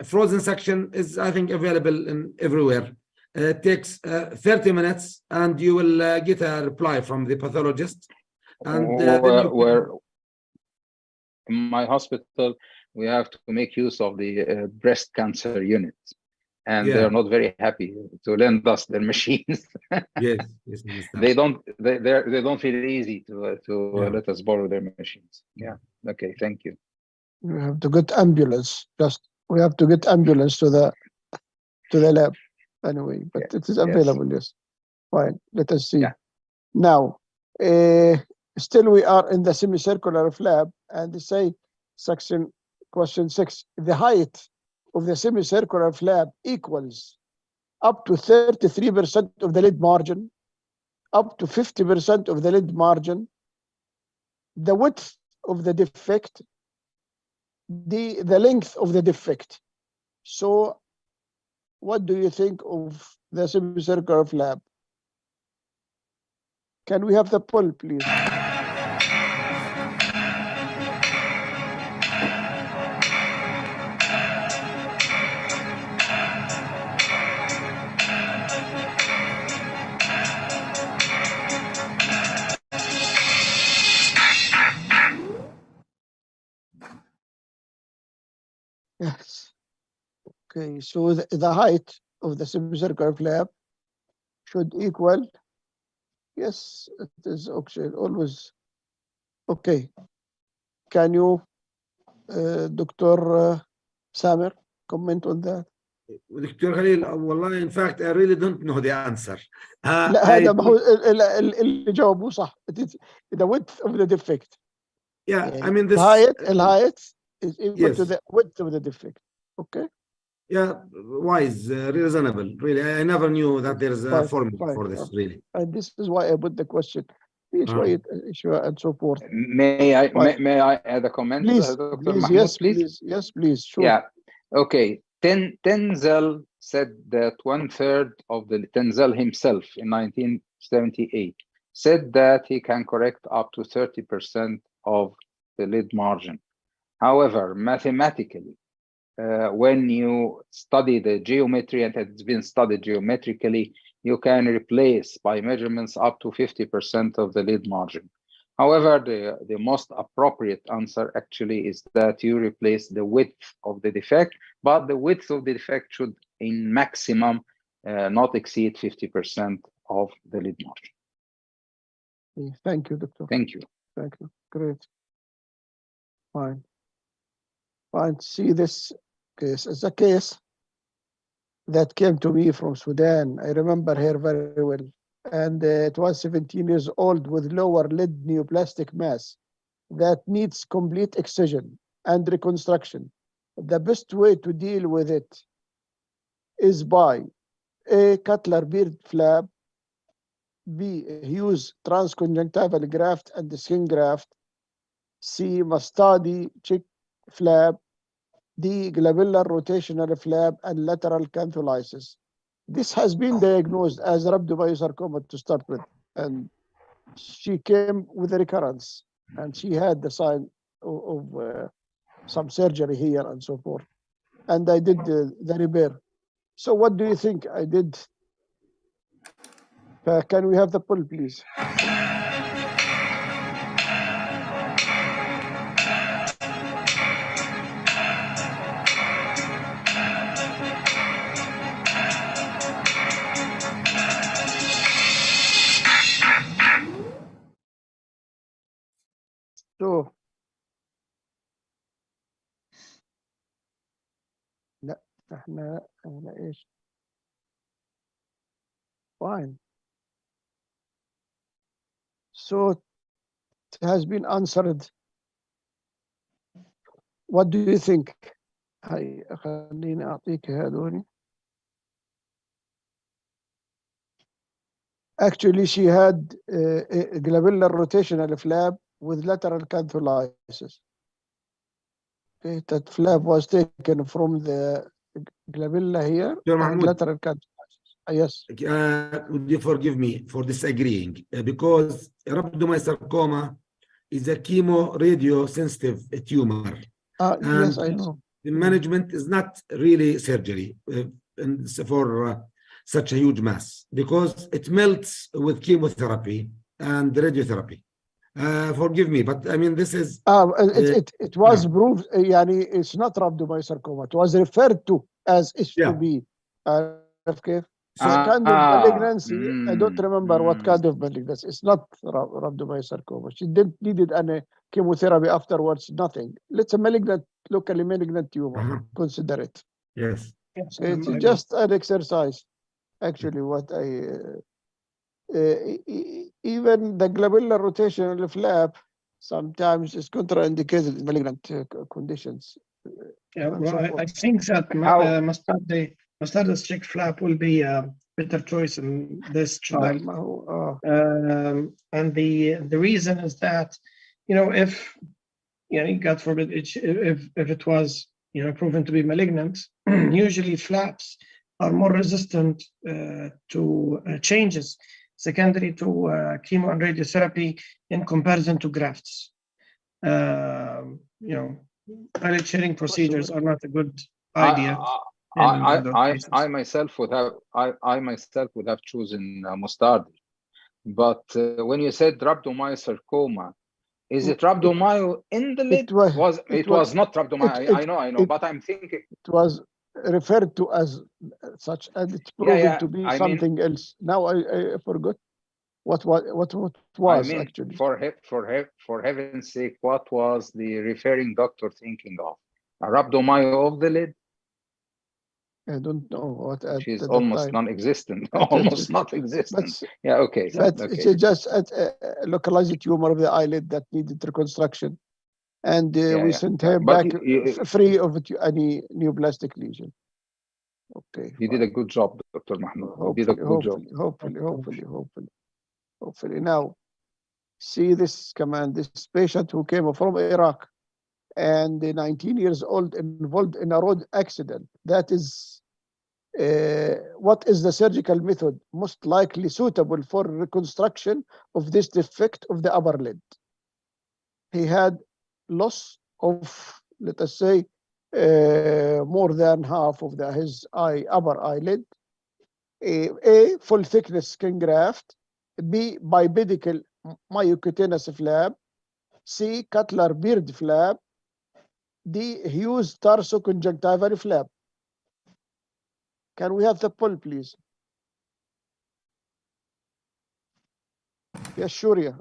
Frozen section is, I think, available in everywhere. It takes 30 minutes, and you will get a reply from the pathologist. And in my hospital, we have to make use of the breast cancer unit, and they're not very happy to lend us their machines. yes, they don't feel easy to let us borrow their machines. Yeah. Okay. Thank you. We have to get ambulance. We have to get ambulance to the lab anyway. But it is available. Yes. Fine. Let us see. Now, still we are in the semicircular flap, and they say section question 6. The height of the semicircular flap equals up to 33% of the lid margin, up to 50% of the lid margin, the width of the defect, the length of the defect. So what do you think of the semicircular flap? Can we have the poll, please? Yes. Okay, so the height of the semicircular flap should equal, yes, it is always okay. Can you, Dr. Samer, comment on that? Dr. Khalil, والله, in fact, I really don't know the answer. لا هذا ما هو اللي جاوبوه صح. It is the width of the defect. Yeah, I mean this. الهايت is equal Yes. to the width of the defect. Okay. Yeah, wise, reasonable. Really, I never knew that there is a Fine, formula fine, for this. fine. Really. And this is why I put the question. شوية issue and so forth. May I Fine. may I add a comment, Please, Dr. please, Mahmoud, yes, please? please, yes, please, sure. Yeah. Okay. Tenzel said that 1/3 of the Tenzel himself in 1978 said that he can correct up to 30% of the lid margin. However, mathematically, when you study the geometry, and it's been studied geometrically, you can replace by measurements up to 50% of the lid margin. However, the most appropriate answer actually is that you replace the width of the defect, but the width of the defect should in maximum not exceed 50% of the lid margin. Thank you, Doctor. Thank you. Thank you. Great. Fine. Fine. See, this case is a case that came to me from Sudan. I remember her very well. And it was 17 years old with lower lid neoplastic mass that needs complete excision and reconstruction. The best way to deal with it is by A, Cutler beard flap, B, use transconjunctival graft and skin graft, C, Mastadi cheek flap, D, glabellar rotational flap and lateral cantholysis. This has been diagnosed as rhabdomyosarcoma to start with, and she came with a recurrence, and she had the sign of some surgery here and so forth. And I did the repair. So what do you think I did? Can we have the poll, please? So لا احنا ايش fine. So it has been answered. What do you think? هاي خليني اعطيك هذول. Actually, she had a glabellar rotational flap with lateral cantholysis. Okay, that flap was taken from the glabella here and lateral cantholysis. Yes. Would you forgive me for disagreeing? Because rhabdomyosarcoma is a chemo-radio-sensitive tumor. Yes, I know. The management is not really surgery for such a huge mass because it melts with chemotherapy and radiotherapy. Forgive me, but I mean, this is... it was proved, it's not rhabdomyosarcoma. It was referred to as H2B. Okay. So kind of malignancy, I don't remember what kind of malignancy. It's not rhabdomyosarcoma. She didn't needed any chemotherapy afterwards, nothing. It's a malignant, locally malignant tumor. Consider it. Yes. So it's just an exercise. Actually, what I even the glabellar rotational flap sometimes is contraindicated in malignant conditions. Yeah, well, I think that Mastada's cheek flap will be a better choice in this child. And the reason is that, if, God forbid, if it was, proven to be malignant, usually flaps are more resistant to changes secondary to chemo and radiotherapy in comparison to grafts. Eyelid shearing procedures are not a good idea. I myself would have chosen Mustardi, but when you said rhabdomyosarcoma, is it rhabdomyo in the lid? It was not rhabdomyo. I know, but I'm thinking it was referred to as such, and it's proven to be something else. Now I forgot what was actually. For heaven's sake, what was the referring doctor thinking of? A rhabdomyo of the lid? I don't know what. She's almost non-existent, almost not existent. Yeah, okay. But it's just a localized tumor of the eyelid that needed reconstruction. And we sent him But back free of any neoplastic lesion. Okay. You did a good job, Dr. Mahmoud. You did a good job. Hopefully. Now, see this command, this patient who came from Iraq and 19 years old, involved in a road accident. That is, what is the surgical method most likely suitable for reconstruction of this defect of the upper lid? He had loss of, let us say, more than half of his upper eyelid. A, full thickness skin graft. B, bipedical myocutaneous flap. C, cutler beard flap. D, Hughes tarsoconjunctival flap. Can we have the poll, please? Yes, Shuria.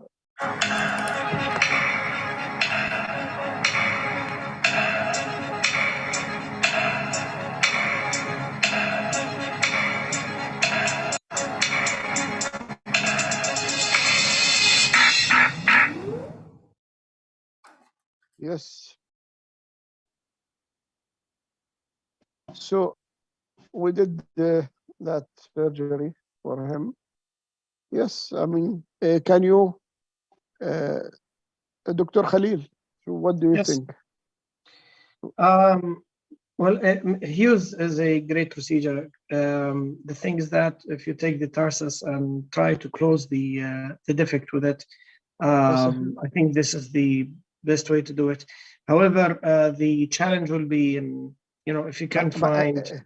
Yes. So we did that surgery for him. Yes, I mean, can you, Dr. Khalil, what do you think? Well, Hughes is a great procedure. The thing is that if you take the tarsus and try to close the defect with it, I think this is the best way to do it. However, the challenge will be in, if you can find.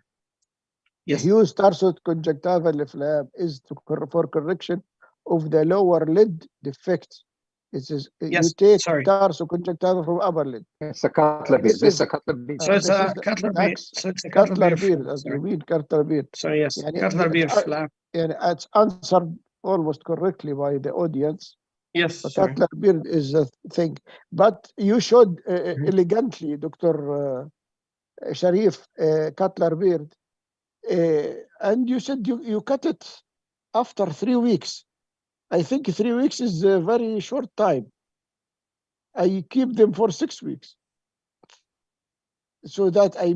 Yes. Hughes tarsoconjunctival flap is for correction of the lower lid defect. It is you take tarsoconjunctival from upper lid. It's a cutler beard. This is a cutler beard. So it's a cutler beard. So it's a cutler beard. As you mean cutler beard. So yes, cutler beard flap. And it's answered almost correctly by the audience. Yes. The cutler beard is a thing, but you showed elegantly, Dr. Sharif, cutler beard. And you said you cut it after 3 weeks. I think 3 weeks is a very short time. I keep them for 6 weeks. So that I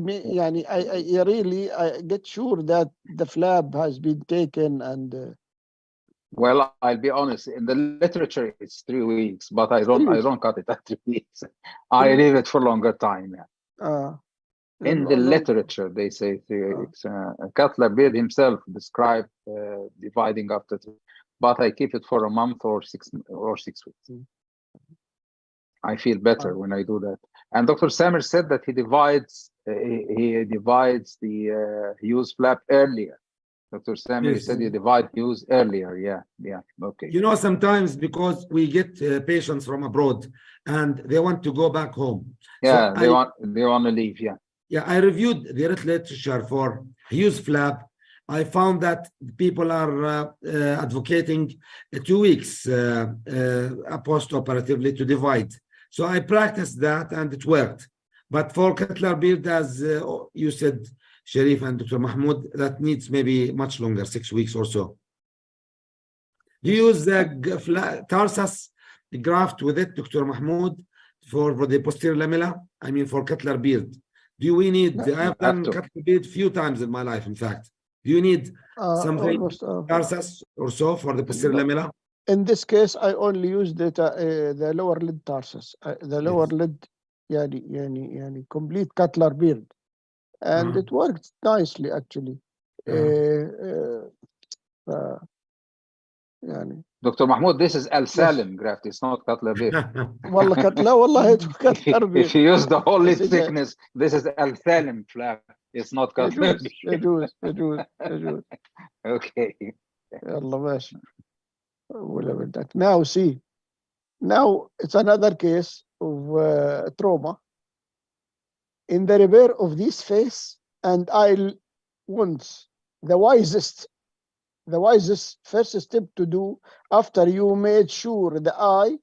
really get sure that the flap has been taken and. Well, I'll be honest. In the literature, it's 3 weeks, but I don't cut it at 3 weeks. I leave it for longer time. In the literature, they say 3 weeks. Cutler beard himself described dividing after 3, but I keep it for a month or 6 weeks. I feel better when I do that. And Dr. Samir said that he divides the Hughes flap earlier. Dr. Samir said you divide Hughes earlier. Yeah. Okay. Sometimes because we get patients from abroad and they want to go back home. Yeah, so they want to leave. Yeah, I reviewed the literature for Hughes flap. I found that people are advocating 2 weeks post-operatively to divide. So I practiced that and it worked. But for cutler beard, as you said, Sharif and Dr. Mahmoud, that needs maybe much longer, 6 weeks or so. Do you use the tarsus graft with it, Dr. Mahmoud, for the posterior lamella? I mean, for cutler beard. Do we need? I have done cutler beard a few times in my life, in fact. Do you need something tarsus or so for the posterior lamella? In this case, I only use the lower lid tarsus, the lower lid, complete cutler beard, and it worked nicely actually. Dr. Mahmoud, this is Al Salim graft. It's not cutler beard. If you use the whole lid thickness, this is Al Salim flap. It's not cutler beard. Okay. Now see, now it's another case of trauma. In the repair of this face and eye wounds, the wisest first step to do after you made sure the eye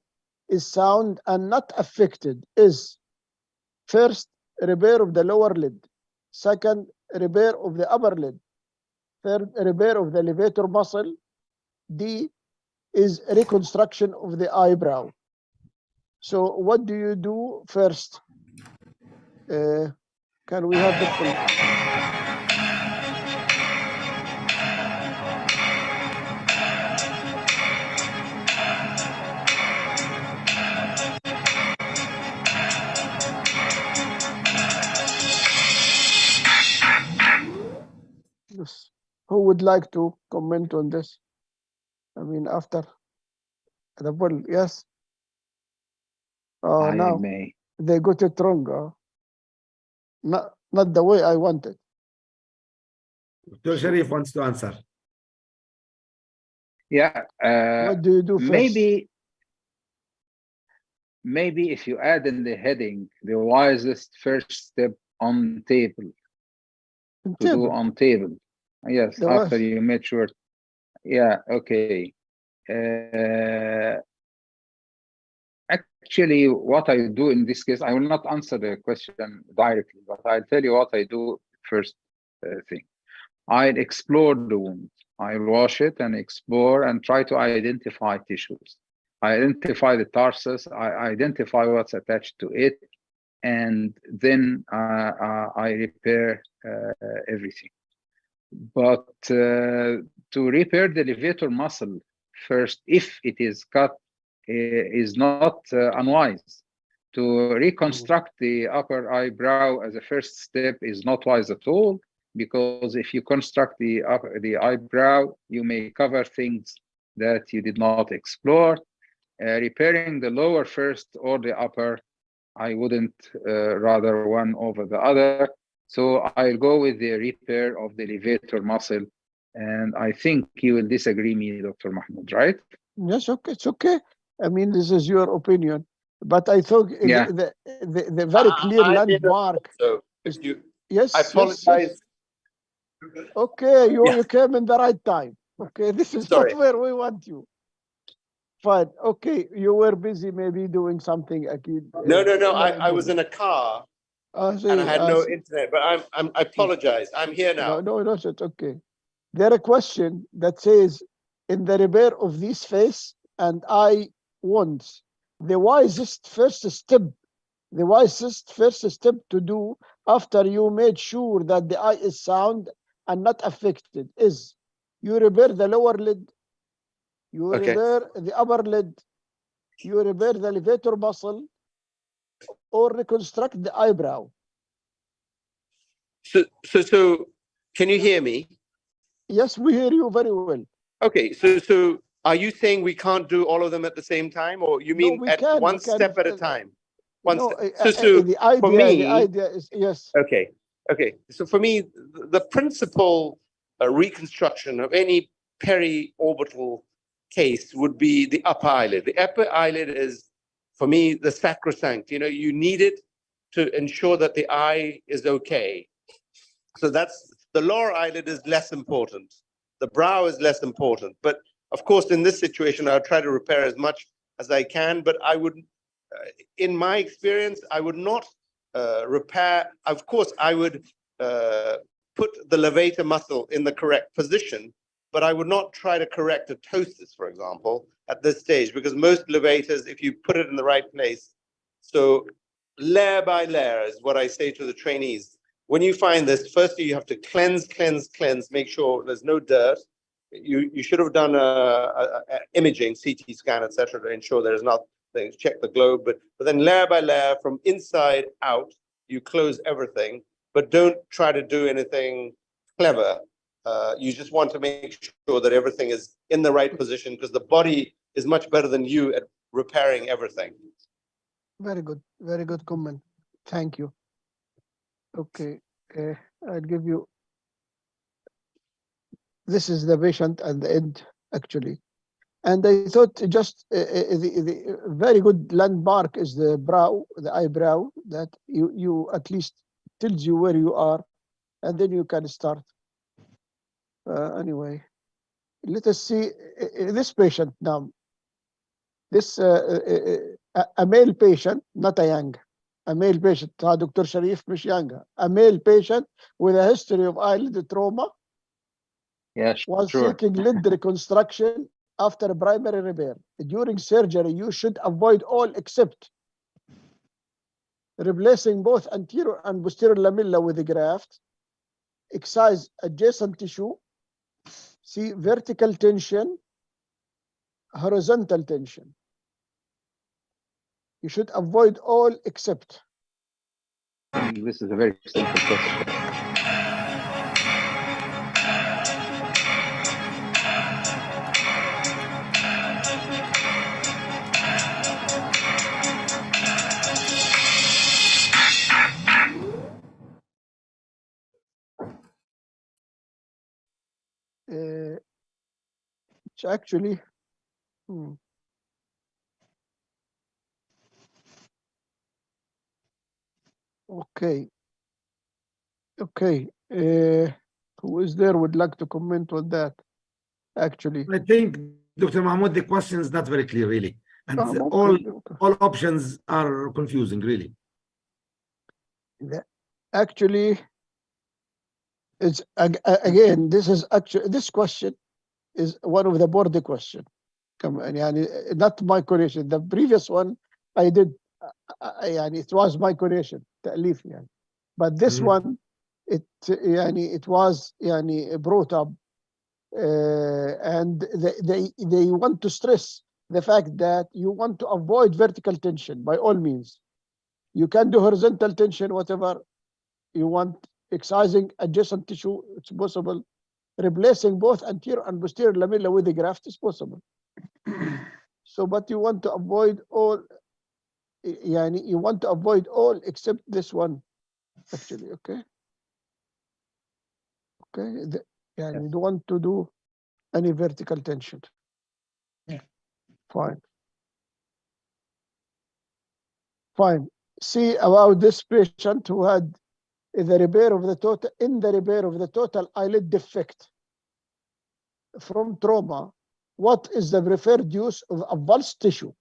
is sound and not affected is first, repair of the lower lid. Second, repair of the upper lid. Third, repair of the levator muscle. D is reconstruction of the eyebrow. So what do you do first? Can we have the full? Yes. Who would like to comment on this? I mean, after the bull, yes. Oh, I now may. they got it wrong. Not the way I wanted. Dr. Sharif wants to answer. Yeah. What do you do first? Maybe if you add in the heading the wisest first step on table. To do on table. Yes, The after worst. you made sure. Yeah, okay. Actually, what I do in this case, I will not answer the question directly, but I'll tell you what I do first thing. I'll explore the wound. I'll wash it and explore and try to identify tissues. I identify the tarsus, I identify what's attached to it, and then I repair everything. But to repair the levator muscle first, if it is cut, is not unwise. To reconstruct the upper eyebrow as a first step is not wise at all, because if you construct the eyebrow, you may cover things that you did not explore. Repairing the lower first or the upper, I wouldn't rather one over the other. So I'll go with the repair of the levator muscle. And I think you will disagree me, Dr. Mahmoud, right? Yes, okay, it's okay. I mean, this is your opinion. But I thought Yeah. the very clear landmark. So if you, Yes, I apologize. Yes. Okay, Yeah. you came in the right time. Okay, this is Sorry. not where we want you. Fine. Okay, you were busy maybe doing something. No. I was in a car and I had no internet, but I apologize. I'm here now. No, it's okay. There a question that says, in the repair of this face and eye wounds, the wisest first step to do after you made sure that the eye is sound and not affected is you repair the lower lid, you repair the upper lid, you repair the levator muscle, or reconstruct the eyebrow. So can you hear me? Yes, we hear you very well. Okay, so are you saying we can't do all of them at the same time, or you mean we at can, one step at a time? One no, step. So the idea, for me, the idea is yes. Okay. So for me, the principal reconstruction of any periorbital case would be the upper eyelid. The upper eyelid is, for me, the sacrosanct. You know, you need it to ensure that the eye is okay. So that's the lower eyelid is less important. The brow is less important. But of course, in this situation, I'll try to repair as much as I can. But I would, in my experience, I would not repair. Of course, I would put the levator muscle in the correct position, but I would not try to correct a ptosis, for example, at this stage, because most levators, if you put it in the right place, so layer by layer is what I say to the trainees. When you find this, firstly, you have to cleanse, make sure there's no dirt. You should have done a imaging, CT scan, etc., to ensure there's nothing. Check the globe, but then layer by layer, from inside out, you close everything, but don't try to do anything clever. You just want to make sure that everything is in the right position, because the body is much better than you at repairing everything. Very good comment. Thank you. Okay, I'll give you. This is the patient at the end, actually. And I thought just the very good landmark is the brow, the eyebrow, that you at least tells you where you are, and then you can start. Anyway, let us see this patient now. This a male patient, not a young. A male patient, Dr. Sharif, مش younger. A male patient with a history of eyelid trauma. Yes, was sure. seeking lid reconstruction after a primary repair. During surgery, you should avoid all except replacing both anterior and posterior lamella with a graft, excise adjacent tissue, see vertical tension, horizontal tension. You should avoid all except. I think this is a very simple question. It's actually okay. Who is there would like to comment on that? Actually, I think, Dr. Mahmoud, the question is not very clear, really. And okay. all options are confusing, really. Actually, it's again, this question is one of the board question. Come on, yani, not my creation. The previous one I did, yani, it was my creation, تأليف, yani. But this one, it was brought up, and they want to stress the fact that you want to avoid vertical tension by all means. You can do horizontal tension, whatever you want, excising adjacent tissue, it's possible. Replacing both anterior and posterior lamella with a graft is possible. So, but you want to avoid all, you want to avoid all except this one, actually, okay? Okay, you don't want to do any vertical tension. Yeah. Fine. Fine. See about this patient who had the repair of the total eyelid defect from trauma. What is the preferred use of avulsed tissue?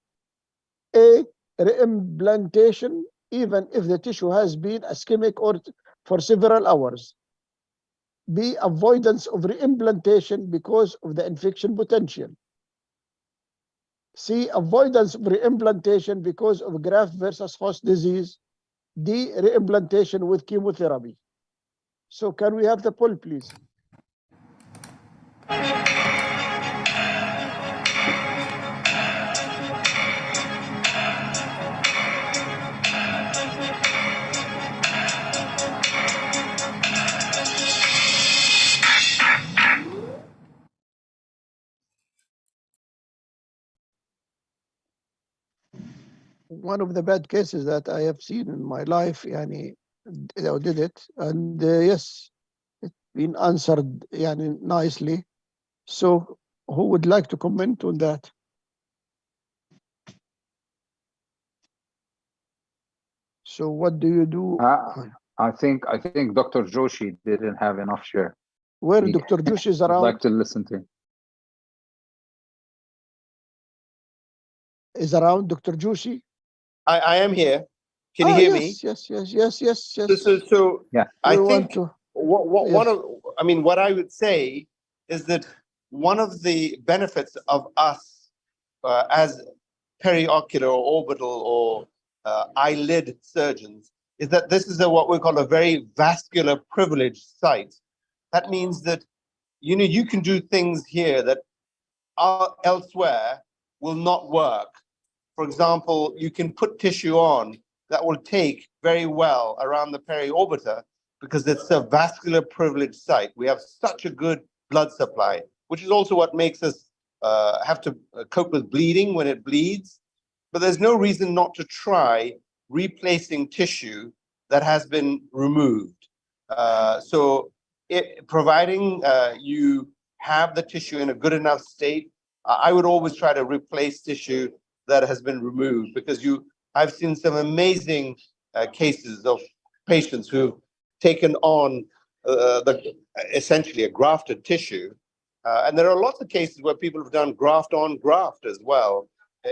A, reimplantation, even if the tissue has been ischemic or for several hours. B, avoidance of reimplantation because of the infection potential. C, avoidance of reimplantation because of graft versus host disease. D, reimplantation with chemotherapy. So can we have the poll, please? One of the bad cases that I have seen in my life, yani, I did it, and yes, it's been answered nicely. So who would like to comment on that? So what do you do? I think Dr. Joshi didn't have enough share. Where Dr. Joshi is around? I'd like to listen to him. Is around Dr. Joshi? I am here. Can you hear me? Yes. So yeah, I think one of, what I would say is that one of the benefits of us as periocular or orbital or eyelid surgeons is that this is what we call a very vascular privileged site. That means that you can do things here that elsewhere will not work. For example, you can put tissue on that will take very well around the periorbita because it's a vascular privileged site. We have such a good blood supply, which is also what makes us have to cope with bleeding when it bleeds. But there's no reason not to try replacing tissue that has been removed. Providing you have the tissue in a good enough state, I would always try to replace tissue that has been removed, because I've seen some amazing cases of patients who've taken on essentially a grafted tissue. And there are lots of cases where people have done graft on graft as well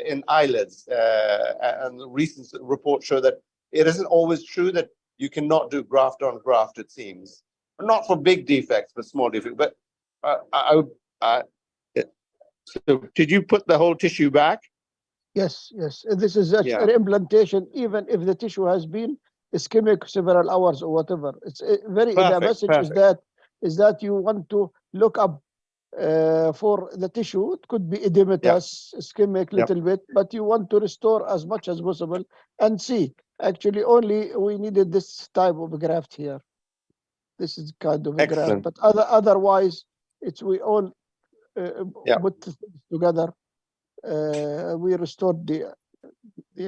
in eyelids. And the recent reports show that it isn't always true that you cannot do graft on graft, it seems. Not for big defects, but small defects. But So did you put the whole tissue back? Yes, yes. This is an Yeah. implantation, even if the tissue has been ischemic several hours or whatever. It's very. The Perfect, message is that you want to look up for the tissue. It could be edematous, ischemic, little bit, but you want to restore as much as possible and see. Actually, only we needed this type of graft here. This is kind of a graft, Excellent. but otherwise, it's we all put together. We restored the, the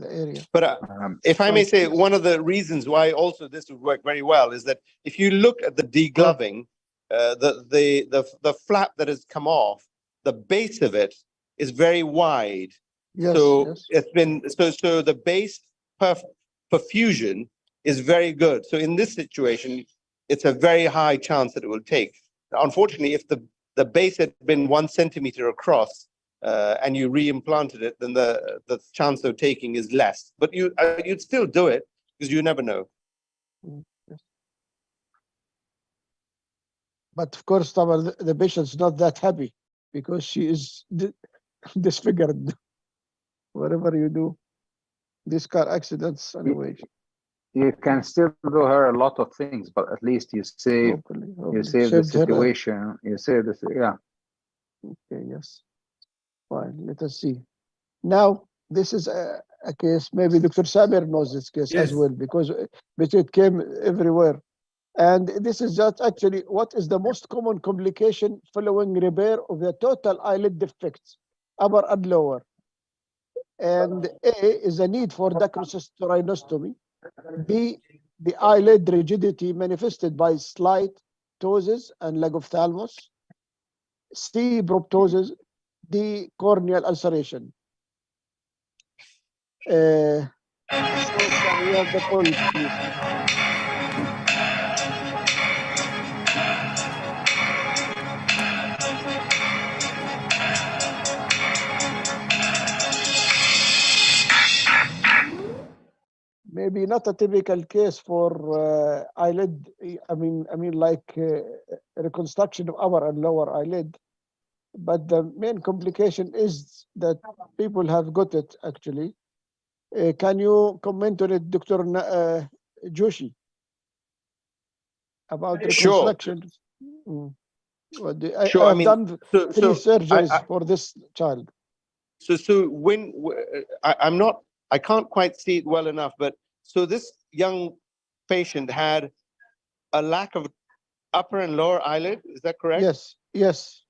area. But if I may say, one of the reasons why also this would work very well is that if you look at the degloving, the flap that has come off, the base of it is very wide. Yes, so yes. it's been so the base perfusion is very good. So in this situation, it's a very high chance that it will take. Unfortunately, if the base had been 1 centimeter across and you re-implanted it, then the chance of taking is less. But you'd still do it because you never know. Yes. But of course, the patient's not that happy because she is disfigured. Whatever you do, these car accidents anyway. You can still do her a lot of things, but at least you save Hopefully. you save the Saved her. situation. You save this, yeah. Okay, yes. Fine, let us see. Now, this is a case, maybe Dr. Samir knows this case as well, because it came everywhere. And this is just actually what is the most common complication following repair of the total eyelid defects, upper and lower. And A is a need for dacryocystostomy. B, the eyelid rigidity manifested by slight ptosis and lack of thalamus. C, proptosis. D, corneal ulceration. So can we have the poll, please? Maybe not a typical case for eyelid. I mean, like reconstruction of upper and lower eyelid. But the main complication is that people have got it actually. Can you comment on it, Dr. Joshi, about reconstruction? Sure. I have done 3 surgeries for this child. So when I can't quite see it well enough, but so this young patient had a lack of upper and lower eyelid. Is that correct? Yes. Yes.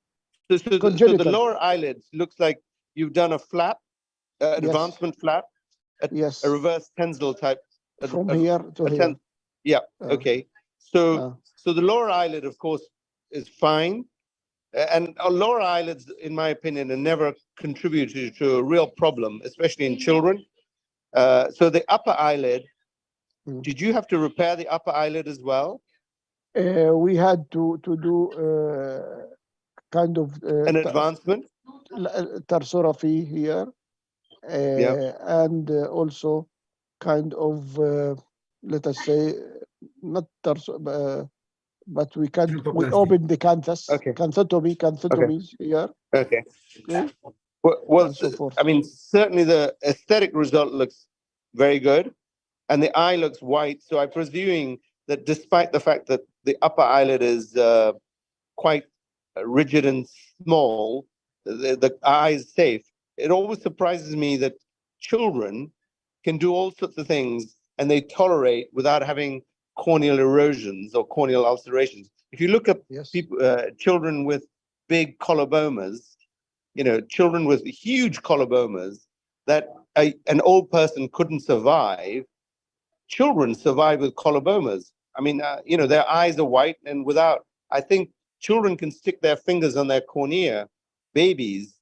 So the lower eyelids looks like you've done a flap, advancement flap, a reverse tensile type. From here to here. Yeah. Okay. So the lower eyelid, of course, is fine. And lower eyelids, in my opinion, are never contributed to a real problem, especially in children. So the upper eyelid, did you have to repair the upper eyelid as well? We had to do kind of an advancement, tarsorrhaphy here, and also kind of let us say not but we opened the canthus, canthotomy here. Okay. Well, so I mean, certainly the aesthetic result looks very good, and the eye looks white. So I'm presuming that despite the fact that the upper eyelid is quite rigid and small, the eye is safe. It always surprises me that children can do all sorts of things and they tolerate without having corneal erosions or corneal ulcerations. If you look at people, children with big colobomas, children with huge colobomas that an old person couldn't survive, children survive with colobomas. I mean, their eyes are white, and I think children can stick their fingers on their cornea, babies,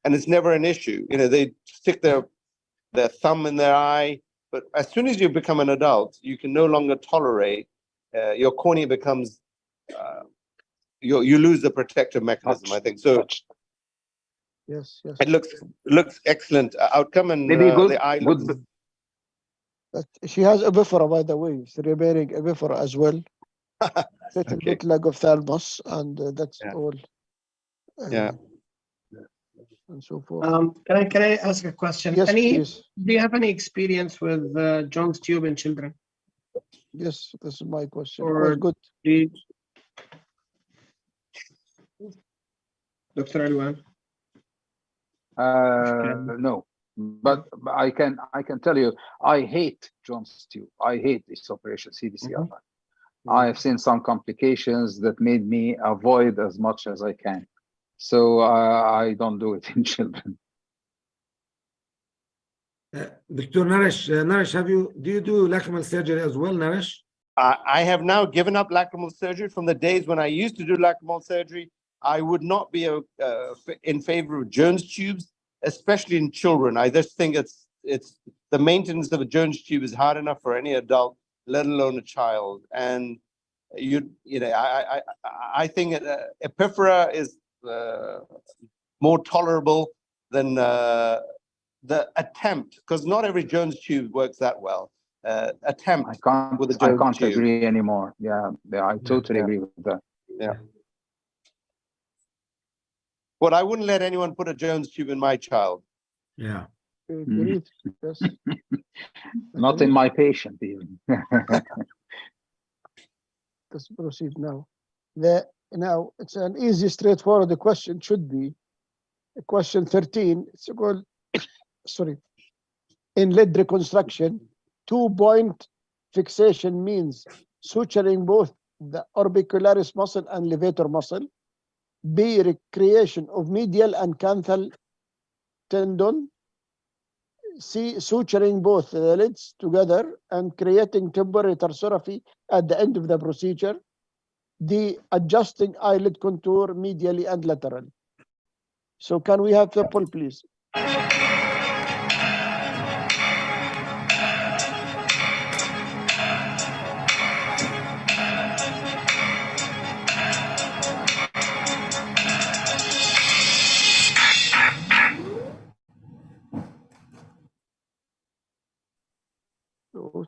and it's never an issue. They stick their thumb in their eye, but as soon as you become an adult, you can no longer tolerate. Your cornea becomes, you lose the protective mechanism. I think so. Yes. It looks excellent outcome, and maybe good, the eye looks. But she has epiphora, by the way. She's repairing epiphora as well. Little bit lack of thalamus, and that's all. Yeah. And so forth. Can I ask a question? Yes, please. Do you have any experience with John's tube in children? Yes, this is my question. Or Well, good. Dr. Alwan? No, but I can tell you, I hate John's tube. I hate this operation, CDCR. I have seen some complications that made me avoid as much as I can. So I don't do it in children. Dr. Naresh, do you do lacrimal surgery as well, Naresh? I have now given up lacrimal surgery. From the days when I used to do lacrimal surgery, I would not be in favor of Jones tubes, especially in children. I just think it's the maintenance of a Jones tube is hard enough for any adult, let alone a child. And I think epiphora is more tolerable than the attempt, because not every Jones tube works that well. Attempt. I can't agree anymore. Yeah, I totally agree with that. Yeah. But I wouldn't let anyone put a Jones tube in my child. Yeah. Agreed. Yes. Not in my patient even. Let's proceed now. Now it's an easy, straightforward question. Should be question 13. It's called in lid reconstruction. 2-point fixation means suturing both the orbicularis muscle and levator muscle. B, recreation of medial and canthal tendon. C, suturing both the lids together and creating temporary tarsorrhaphy at the end of the procedure. D, adjusting eyelid contour medially and lateral. So can we have the poll, please?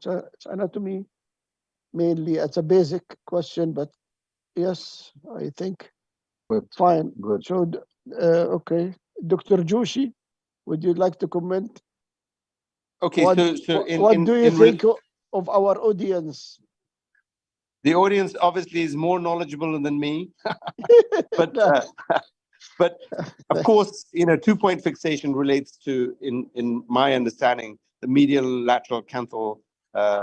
So it's anatomy mainly. It's a basic question, but yes, I think Good. fine. Good. So okay, Dr. Joshi, would you like to comment? Okay, What do you think of our audience? The audience obviously is more knowledgeable than me, but of course, 2-point fixation relates to, in my understanding, the medial lateral canthal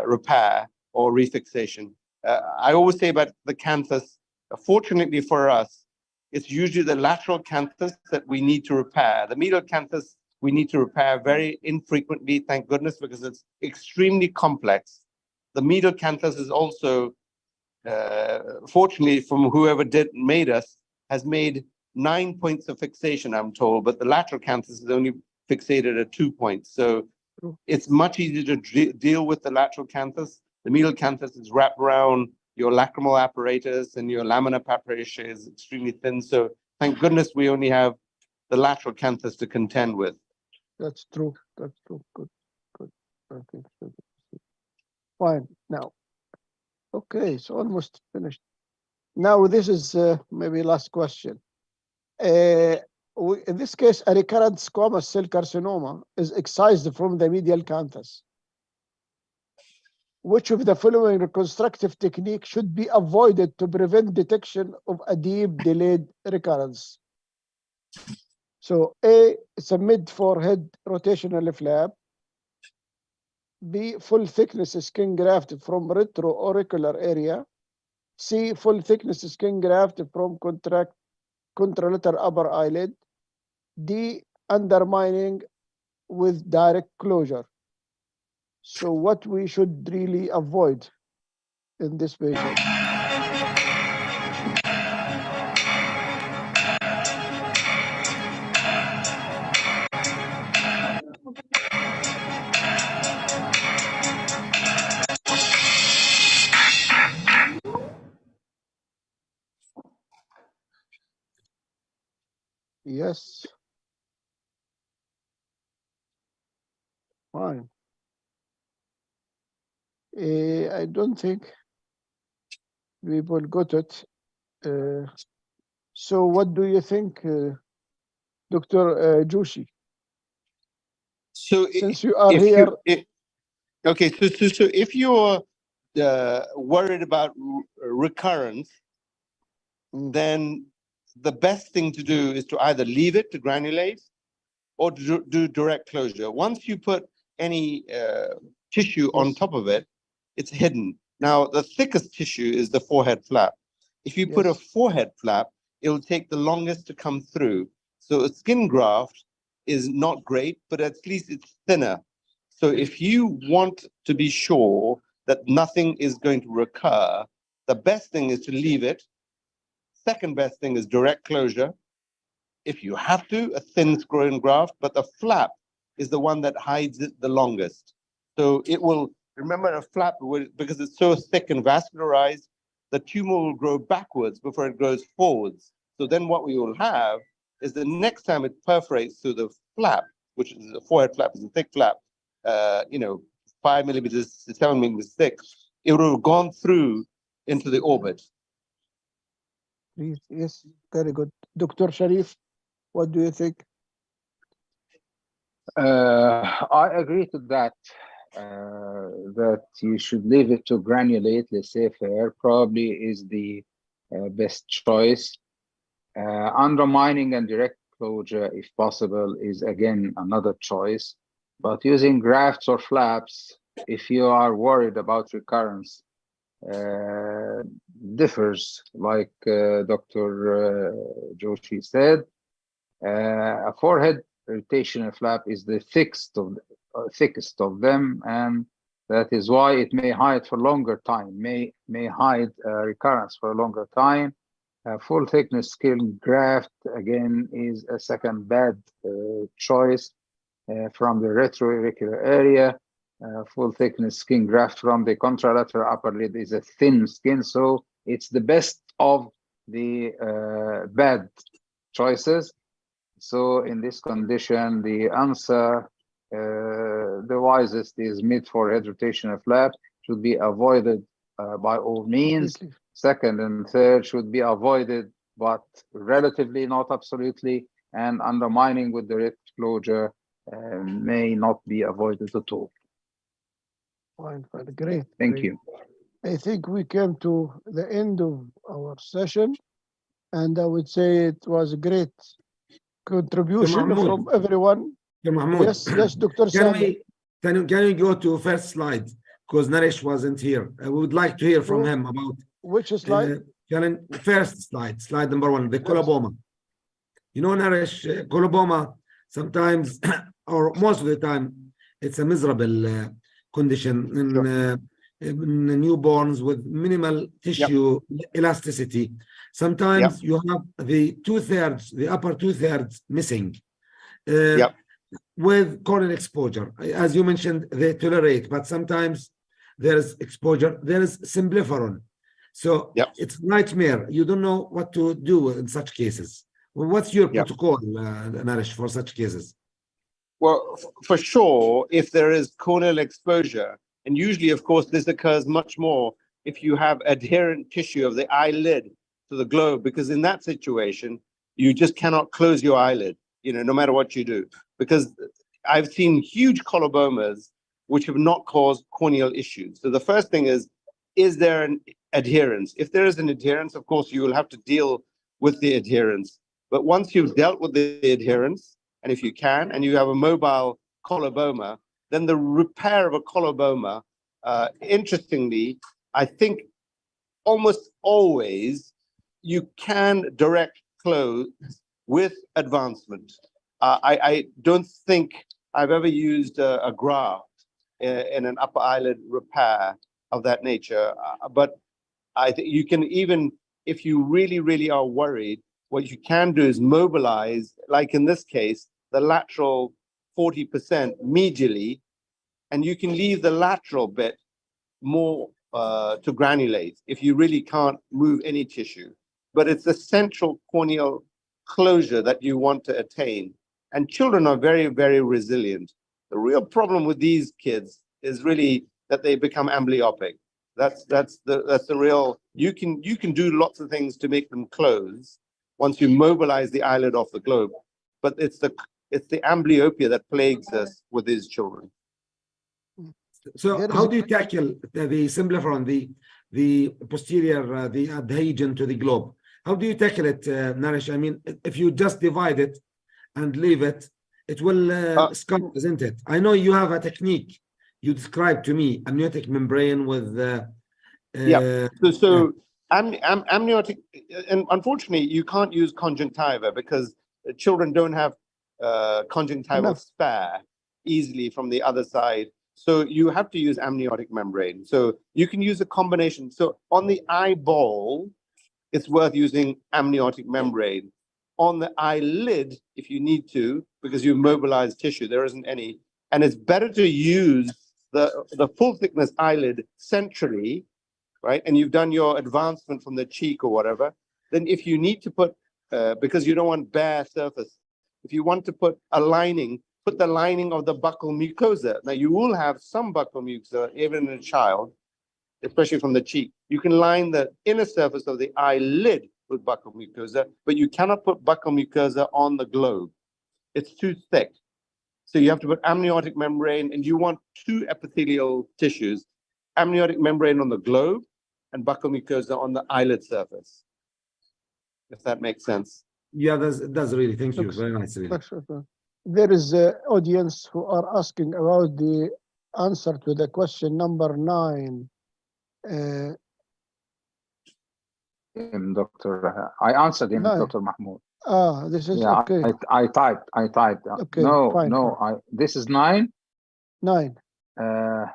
repair or refixation. I always say about the canthus, fortunately for us, it's usually the lateral canthus that we need to repair. The medial canthus we need to repair very infrequently, thank goodness, because it's extremely complex. The medial canthus is also, fortunately, from whoever made us, has made 9 points of fixation, I'm told, but the lateral canthus is only fixated at 2 points. So it's much easier to deal with the lateral canthus. The medial canthus is wrapped around your lacrimal apparatus, and your lamina papyracea is extremely thin. So thank goodness we only have the lateral canthus to contend with. That's true. That's true. Good. I think so. Fine. Now, okay, so almost finished. Now this is maybe last question. In this case, a recurrent squamous cell carcinoma is excised from the medial canthus. Which of the following reconstructive technique should be avoided to prevent detection of a deep delayed recurrence? So A, it's a mid-forehead rotational flap. B, full thickness skin graft from retroauricular area. C, full thickness skin graft from contralateral upper eyelid. D, undermining with direct closure. So what we should really avoid in this patient? Yes. Fine. I don't think people got it. So what do you think, Dr. Joshi? So Since you are if here, okay, so if you're worried about recurrence, then the best thing to do is to either leave it to granulate or to do direct closure. Once you put any tissue on top of it, it's hidden. Now, the thickest tissue is the forehead flap. If you put a forehead flap, it will take the longest to come through. So a skin graft is not great, but at least it's thinner. So if you want to be sure that nothing is going to recur, the best thing is to leave it. Second best thing is direct closure. If you have to, a thin scroll graft, but the flap is the one that hides it the longest. So it will, remember a flap, because it's so thick and vascularized, the tumor will grow backwards before it grows forwards. So then what we will have is the next time it perforates through the flap, which is the forehead flap, is a thick flap, 5 millimeters to 7 millimeters thick, it would have gone through into the orbit. yes, very good. Dr. Sharif, what do you think? I agree to that, that you should leave it to granulate. Laissez-faire probably is the best choice. Undermining and direct closure, if possible, is again another choice. But using grafts or flaps, if you are worried about recurrence, differs, like Dr. Joshi said. A forehead rotational flap is the thickest of them, and that is why it may hide for longer time, may hide recurrence for a longer time. Full thickness skin graft again is a second bad choice from the retroauricular area. Full thickness skin graft from the contralateral upper lid is a thin skin, so it's the best of the bad choices. So in this condition, the answer, the wisest is mid-forehead rotational flap should be avoided by all means. Second and third should be avoided, but relatively, not absolutely, and undermining with direct closure may not be avoided at all. Fine, great. Thank you. I think we came to the end of our session, and I would say it was a great contribution from everyone. Yes, Dr. Sami. Can you go to first slide? Because Naresh wasn't here. I would like to hear from him about which slide? First slide, slide number 1, the coloboma. You know, Naresh, coloboma sometimes, or most of the time, it's a miserable condition in newborns with minimal tissue elasticity. Sometimes you have the 2/3, the upper 2/3 missing with corneal exposure. As you mentioned, they tolerate, but sometimes there is exposure, there is symblepharon. So it's nightmare. You don't know what to do in such cases. Well, what's your protocol, Naresh, for such cases? Well, for sure, if there is corneal exposure, and usually, of course, this occurs much more if you have adherent tissue of the eyelid to the globe, because in that situation, you just cannot close your eyelid, no matter what you do. Because I've seen huge colobomas which have not caused corneal issues. So the first thing is there an adherence? If there is an adherence, of course, you will have to deal with the adherence. But once you've dealt with the adherence, and if you can, and you have a mobile coloboma, then the repair of a coloboma, interestingly, I think almost always you can direct close with advancement. I don't think I've ever used a graft in an upper eyelid repair of that nature. But I think you can, even if you really, really are worried, what you can do is mobilize, like in this case, the lateral 40% medially, and you can leave the lateral bit more to granulate if you really can't move any tissue. But it's the central corneal closure that you want to attain. And children are very, very resilient. The real problem with these kids is really that they become amblyopic. That's the real. You can do lots of things to make them close, once you mobilize the eyelid off the globe. But it's the amblyopia that plagues us with these children. So how do you tackle the symblepharon, the posterior, the adhesion to the globe? How do you tackle it, Naresh? I mean, if you just divide it and leave it, it will sculpt, isn't it? I know you have a technique you described to me, amniotic membrane with amniotic, and unfortunately you can't use conjunctiva because children don't have conjunctival spare easily from the other side. So you have to use amniotic membrane. So you can use a combination. So on the eyeball, it's worth using amniotic membrane. On the eyelid, if you need to, because you mobilize tissue, there isn't any. And it's better to use the full thickness eyelid centrally, right? And you've done your advancement from the cheek or whatever. Then if you need to put, because you don't want bare surface, if you want to put a lining, put the lining of the buccal mucosa. Now you will have some buccal mucosa, even in a child, especially from the cheek. You can line the inner surface of the eyelid with buccal mucosa, but you cannot put buccal mucosa on the globe. It's too thick. So you have to put amniotic membrane, and you want two epithelial tissues, amniotic membrane on the globe and buccal mucosa on the eyelid surface. If that makes sense. Yeah, that's really, thank you. Very nice. Really. There is an audience who are asking about the answer to the question number 9. Dr. I answered him, 9. Dr. Mahmoud. This is yeah, okay. I typed. Okay, no, fine, no. fine. This is 9. 9. I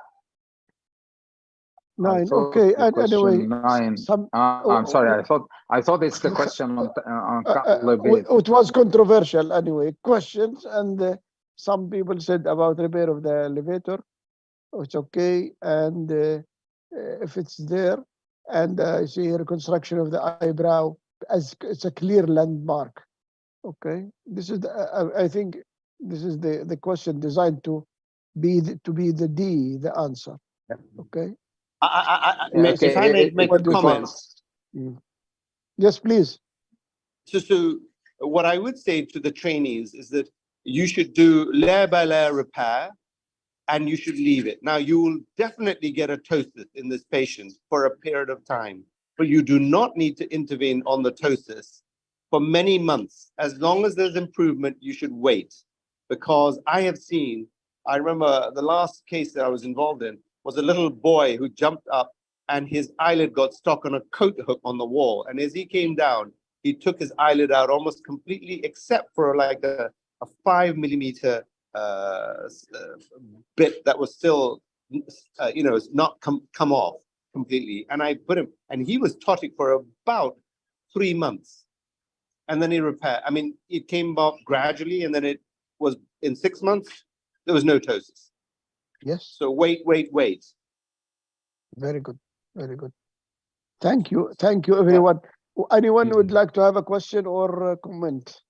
9. thought Okay. the And anyway, 9. I'm sorry. I thought it's the question on it was controversial anyway. Questions, and some people said about repair of the elevator. It's okay, and if it's there, and I see reconstruction of the eyebrow as it's a clear landmark. Okay, this is I think this is the question designed to be the answer. Okay. If I may make a comment. Yes, please. So what I would say to the trainees is that you should do layer by layer repair, and you should leave it. Now, you will definitely get a ptosis in this patient for a period of time, but you do not need to intervene on the ptosis for many months. As long as there's improvement, you should wait, because I remember the last case that I was involved in was a little boy who jumped up and his eyelid got stuck on a coat hook on the wall. And as he came down, he took his eyelid out almost completely, except for like a 5 millimeter bit that was still, not come off completely. And I put him, and he was ptotic for about 3 months. And then he repaired. I mean, it came off gradually, and then it was in 6 months, there was no ptosis. Yes. So wait. Very good. Very good. Thank you. Thank you, everyone. Anyone would like to have a question or a comment?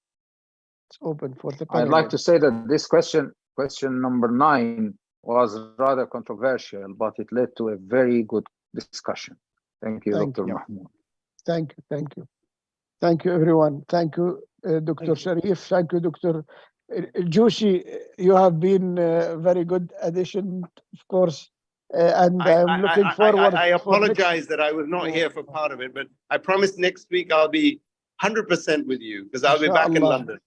It's open for the panel. I'd like to say that this question number 9, was rather controversial, but it led to a very good discussion. Thank you, Dr. Mahmoud. Thank you. Thank you. Thank you, everyone. Thank you, Dr. Sharif. Thank you, Dr. Joshi. You have been a very good addition, of course. And I'm looking forward. I apologize that I was not here for part of it, but I promise next week I'll be 100% with you, because I'll be back in London.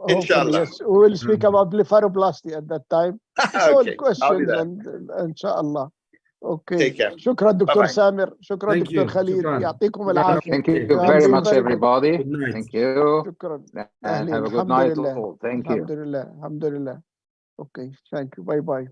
Inshallah. Yes, we will speak about blepharoplasty at that time. All questions, and inshallah. Okay. Take care. شكرا دكتور سامر. شكرا دكتور خليل. يعطيكم العافية. Thank you very much, everybody. Thank you. شكرا. And have a good night all. Thank you. الحمد لله. Okay. Thank you. Bye bye.